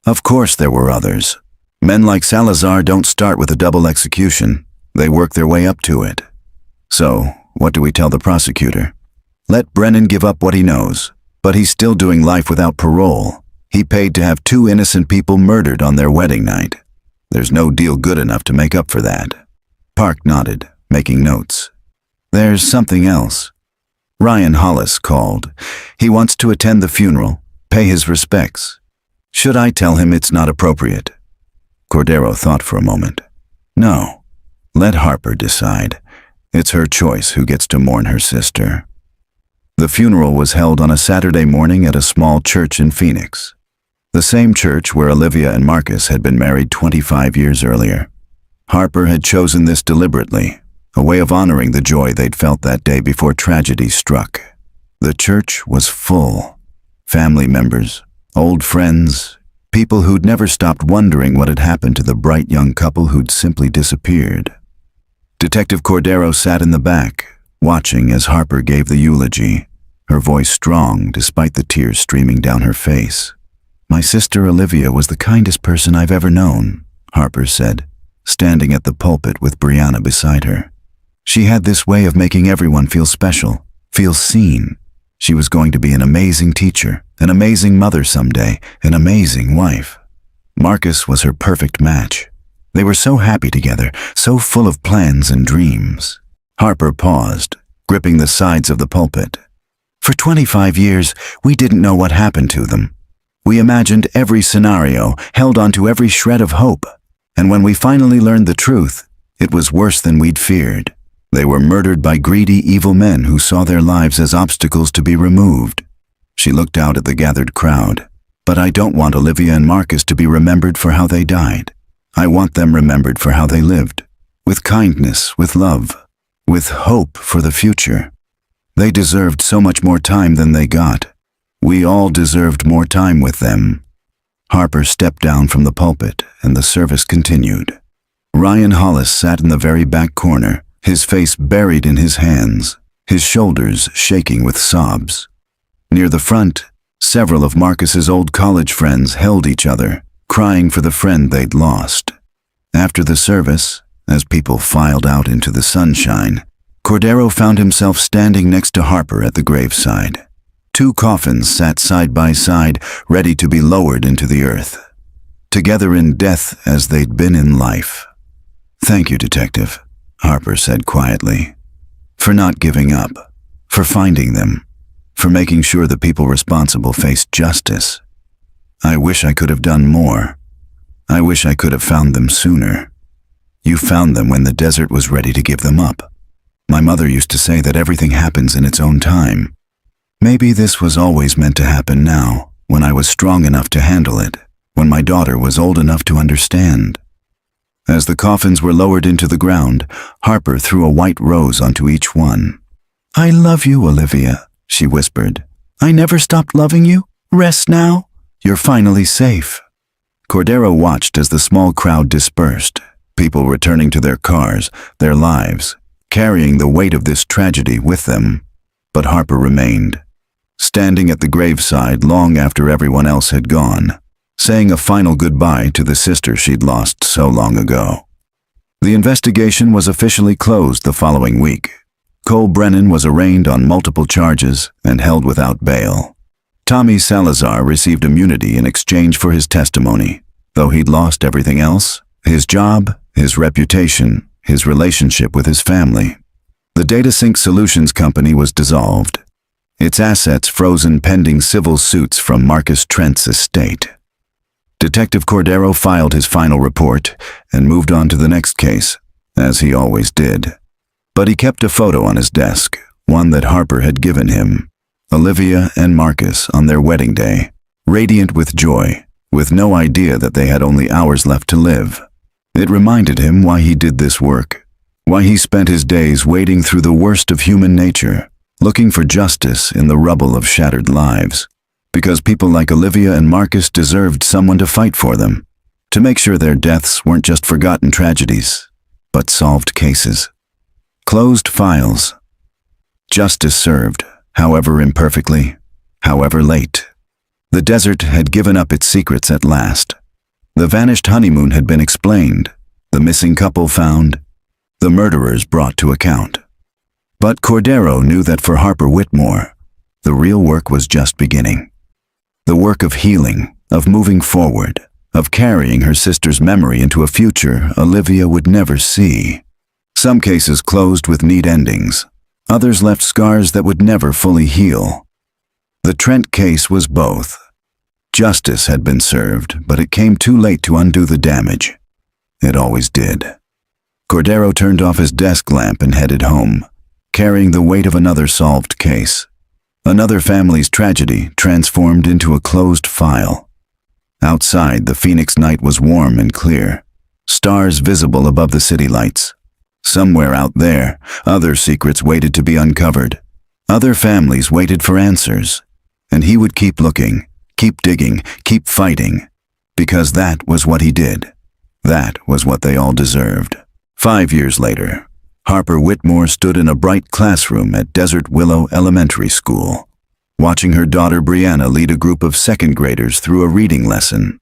Of course there were others. Men like Salazar don't start with a double execution. They work their way up to it. So, what do we tell the prosecutor? Let Brennan give up what he knows, but he's still doing life without parole. He paid to have 2 innocent people murdered on their wedding night. There's no deal good enough to make up for that. Park nodded, making notes. There's something else. Ryan Hollis called. He wants to attend the funeral, pay his respects. Should I tell him it's not appropriate? Cordero thought for a moment. No. Let Harper decide. It's her choice who gets to mourn her sister. The funeral was held on a Saturday morning at a small church in Phoenix. The same church where Olivia and Marcus had been married 25 years earlier. Harper had chosen this deliberately, a way of honoring the joy they'd felt that day before tragedy struck. The church was full. Family members, old friends, people who'd never stopped wondering what had happened to the bright young couple who'd simply disappeared. Detective Cordero sat in the back, watching as Harper gave the eulogy, her voice strong despite the tears streaming down her face. My sister Olivia was the kindest person I've ever known, Harper said, standing at the pulpit with Brianna beside her. She had this way of making everyone feel special, feel seen. She was going to be an amazing teacher, an amazing mother someday, an amazing wife. Marcus was her perfect match. They were so happy together, so full of plans and dreams. Harper paused, gripping the sides of the pulpit. For 25 years, we didn't know what happened to them. We imagined every scenario, held onto every shred of hope. And when we finally learned the truth, it was worse than we'd feared. They were murdered by greedy, evil men who saw their lives as obstacles to be removed. She looked out at the gathered crowd. But I don't want Olivia and Marcus to be remembered for how they died. I want them remembered for how they lived. With kindness, with love, with hope for the future. They deserved so much more time than they got. We all deserved more time with them. Harper stepped down from the pulpit, and the service continued. Ryan Hollis sat in the very back corner, his face buried in his hands, his shoulders shaking with sobs. Near the front, several of Marcus's old college friends held each other, crying for the friend they'd lost. After the service, as people filed out into the sunshine, Cordero found himself standing next to Harper at the graveside. Two coffins sat side by side, ready to be lowered into the earth. Together in death as they'd been in life. "Thank you, Detective," Harper said quietly. "For not giving up. For finding them. For making sure the people responsible faced justice. I wish I could have done more. I wish I could have found them sooner. You found them when the desert was ready to give them up. My mother used to say that everything happens in its own time. Maybe this was always meant to happen now, when I was strong enough to handle it, when my daughter was old enough to understand." As the coffins were lowered into the ground, Harper threw a white rose onto each one. "I love you, Olivia," she whispered. "I never stopped loving you. Rest now. You're finally safe." Cordero watched as the small crowd dispersed, people returning to their cars, their lives, carrying the weight of this tragedy with them. But Harper remained, standing at the graveside long after everyone else had gone, saying a final goodbye to the sister she'd lost so long ago. The investigation was officially closed the following week. Cole Brennan was arraigned on multiple charges and held without bail. Tommy Salazar received immunity in exchange for his testimony, though he'd lost everything else: his job, his reputation, his relationship with his family. The DataSync Solutions Company was dissolved, its assets frozen pending civil suits from Marcus Trent's estate. Detective Cordero filed his final report and moved on to the next case, as he always did. But he kept a photo on his desk, one that Harper had given him. Olivia and Marcus on their wedding day, radiant with joy, with no idea that they had only hours left to live. It reminded him why he did this work, why he spent his days wading through the worst of human nature, looking for justice in the rubble of shattered lives. Because people like Olivia and Marcus deserved someone to fight for them, to make sure their deaths weren't just forgotten tragedies, but solved cases. Closed files. Justice served, however imperfectly, however late. The desert had given up its secrets at last. The vanished honeymoon had been explained, the missing couple found, the murderers brought to account. But Cordero knew that for Harper Whitmore, the real work was just beginning. The work of healing, of moving forward, of carrying her sister's memory into a future Olivia would never see. Some cases closed with neat endings, others left scars that would never fully heal. The Trent case was both. Justice had been served, but it came too late to undo the damage. It always did. Cordero turned off his desk lamp and headed home, carrying the weight of another solved case. Another family's tragedy transformed into a closed file. Outside, the Phoenix night was warm and clear, stars visible above the city lights. Somewhere out there, other secrets waited to be uncovered. Other families waited for answers. And he would keep looking, keep digging, keep fighting, because that was what he did. That was what they all deserved. 5 years later, Harper Whitmore stood in a bright classroom at Desert Willow Elementary School, watching her daughter Brianna lead a group of second graders through a reading lesson.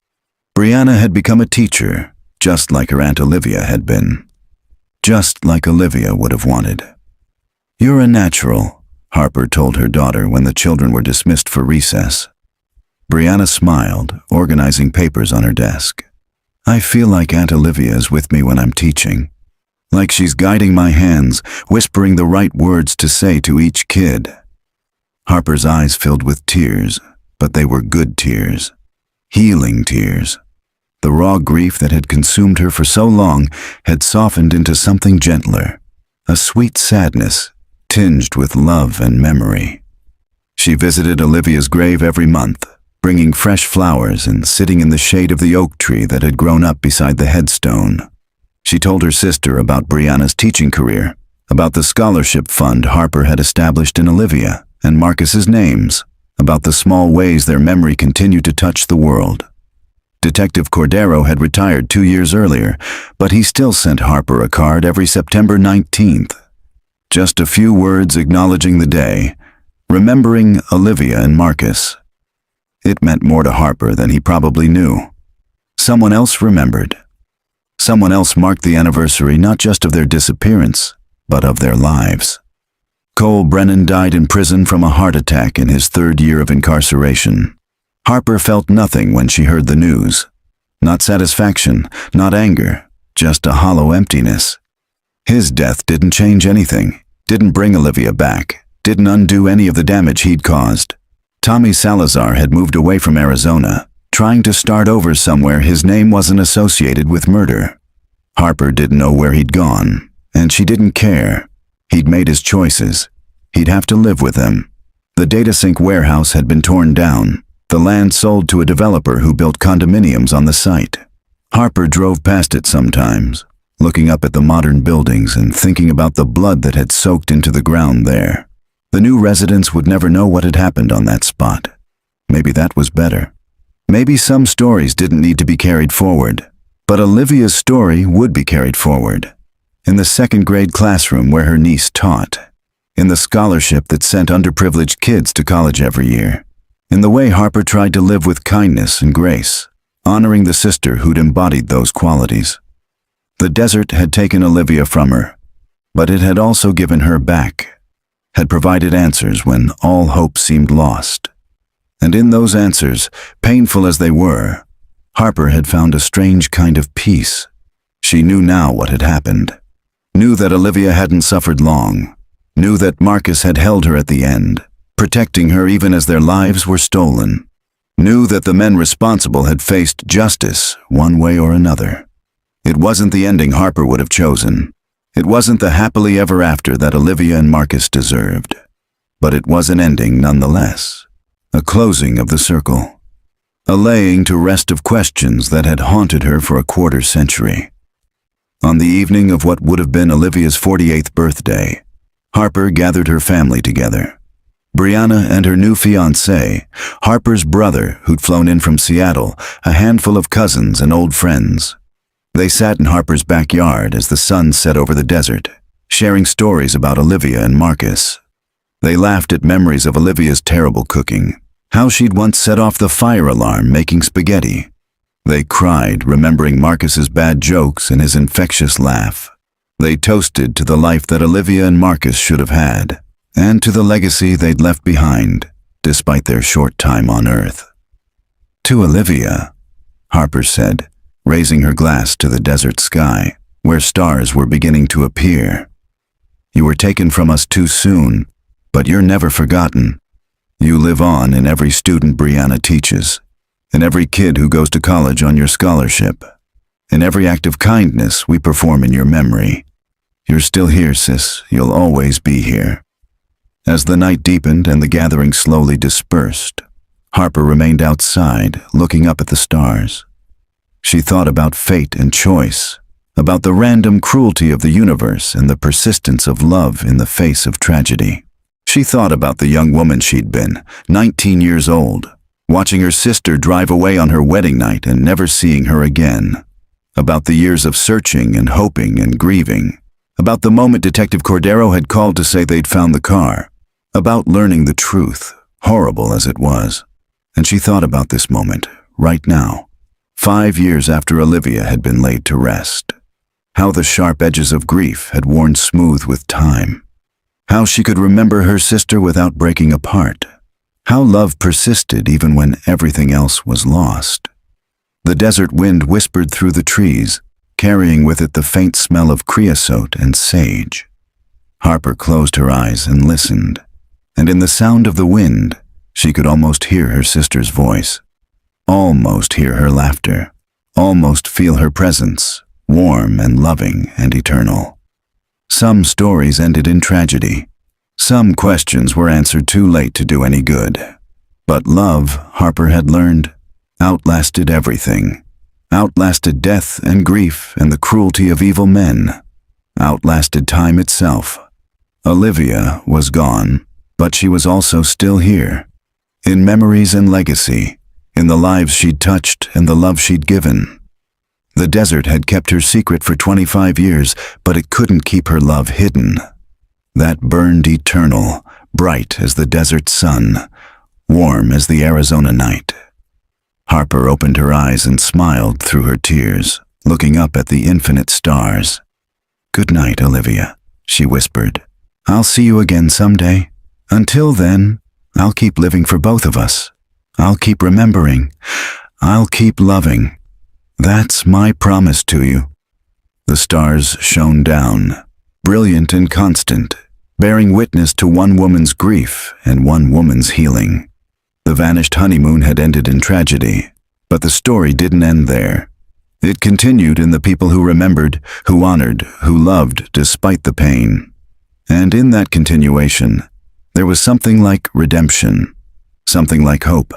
Brianna had become a teacher, just like her Aunt Olivia had been. Just like Olivia would have wanted. "You're a natural," Harper told her daughter when the children were dismissed for recess. Brianna smiled, organizing papers on her desk. "I feel like Aunt Olivia is with me when I'm teaching. Like she's guiding my hands, whispering the right words to say to each kid." Harper's eyes filled with tears, but they were good tears. Healing tears. The raw grief that had consumed her for so long had softened into something gentler, a sweet sadness tinged with love and memory. She visited Olivia's grave every month, bringing fresh flowers and sitting in the shade of the oak tree that had grown up beside the headstone. She told her sister about Brianna's teaching career, about the scholarship fund Harper had established in Olivia and Marcus's names, about the small ways their memory continued to touch the world. Detective Cordero had retired 2 years earlier, but he still sent Harper a card every September 19th. Just a few words acknowledging the day, remembering Olivia and Marcus. It meant more to Harper than he probably knew. Someone else remembered. Someone else marked the anniversary not just of their disappearance, but of their lives. Cole Brennan died in prison from a heart attack in his 3rd year of incarceration. Harper felt nothing when she heard the news. Not satisfaction, not anger, just a hollow emptiness. His death didn't change anything, didn't bring Olivia back, didn't undo any of the damage he'd caused. Tommy Salazar had moved away from Arizona, trying to start over somewhere his name wasn't associated with murder. Harper didn't know where he'd gone, and she didn't care. He'd made his choices. He'd have to live with them. The DataSync warehouse had been torn down, the land sold to a developer who built condominiums on the site. Harper drove past it sometimes, looking up at the modern buildings and thinking about the blood that had soaked into the ground there. The new residents would never know what had happened on that spot. Maybe that was better. Maybe some stories didn't need to be carried forward, but Olivia's story would be carried forward. In the 2nd grade classroom where her niece taught. In the scholarship that sent underprivileged kids to college every year. In the way Harper tried to live with kindness and grace, honoring the sister who'd embodied those qualities. The desert had taken Olivia from her, but it had also given her back, had provided answers when all hope seemed lost. And in those answers, painful as they were, Harper had found a strange kind of peace. She knew now what had happened. Knew that Olivia hadn't suffered long. Knew that Marcus had held her at the end, protecting her even as their lives were stolen. Knew that the men responsible had faced justice one way or another. It wasn't the ending Harper would have chosen. It wasn't the happily ever after that Olivia and Marcus deserved. But it was an ending nonetheless. A closing of the circle. A laying to rest of questions that had haunted her for a quarter century. On the evening of what would have been Olivia's 48th birthday, Harper gathered her family together. Brianna and her new fiancé, Harper's brother who'd flown in from Seattle, a handful of cousins and old friends. They sat in Harper's backyard as the sun set over the desert, sharing stories about Olivia and Marcus. They laughed at memories of Olivia's terrible cooking, how she'd once set off the fire alarm making spaghetti. They cried, remembering Marcus's bad jokes and his infectious laugh. They toasted to the life that Olivia and Marcus should have had, and to the legacy they'd left behind, despite their short time on Earth. To Olivia, Harper said, raising her glass to the desert sky, where stars were beginning to appear. You were taken from us too soon, but you're never forgotten. You live on in every student Brianna teaches, in every kid who goes to college on your scholarship, in every act of kindness we perform in your memory. You're still here, sis. You'll always be here. As the night deepened and the gathering slowly dispersed, Harper remained outside, looking up at the stars. She thought about fate and choice, about the random cruelty of the universe and the persistence of love in the face of tragedy. She thought about the young woman she'd been, 19 years old, watching her sister drive away on her wedding night and never seeing her again. About the years of searching and hoping and grieving. About the moment Detective Cordero had called to say they'd found the car. About learning the truth, horrible as it was. And she thought about this moment, right now, 5 years after Olivia had been laid to rest. How the sharp edges of grief had worn smooth with time. How she could remember her sister without breaking apart. How love persisted even when everything else was lost. The desert wind whispered through the trees, carrying with it the faint smell of creosote and sage. Harper closed her eyes and listened. and in the sound of the wind, she could almost hear her sister's voice, almost hear her laughter, almost feel her presence, warm and loving and eternal. Some stories ended in tragedy. Some questions were answered too late to do any good. But love, Harper had learned, outlasted everything. Outlasted death and grief and the cruelty of evil men. Outlasted time itself. Olivia was gone, but she was also still here. In memories and legacy, in the lives she'd touched and the love she'd given. The desert had kept her secret for 25 years, but it couldn't keep her love hidden. That burned eternal, bright as the desert sun, warm as the Arizona night. Harper opened her eyes and smiled through her tears, looking up at the infinite stars. "Good night, Olivia," she whispered. "I'll see you again someday. Until then, I'll keep living for both of us. I'll keep remembering. I'll keep loving. That's my promise to you." The stars shone down, brilliant and constant, bearing witness to one woman's grief and one woman's healing. The vanished honeymoon had ended in tragedy, but the story didn't end there. It continued in the people who remembered, who honored, who loved despite the pain. And in that continuation, there was something like redemption, something like hope,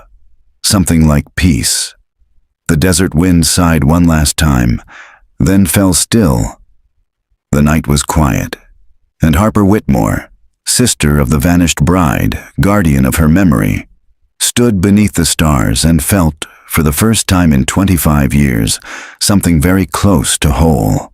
something like peace. The desert wind sighed one last time, then fell still. The night was quiet, and Harper Whitmore, sister of the vanished bride, guardian of her memory, stood beneath the stars and felt, for the first time in 25 years, something very close to whole.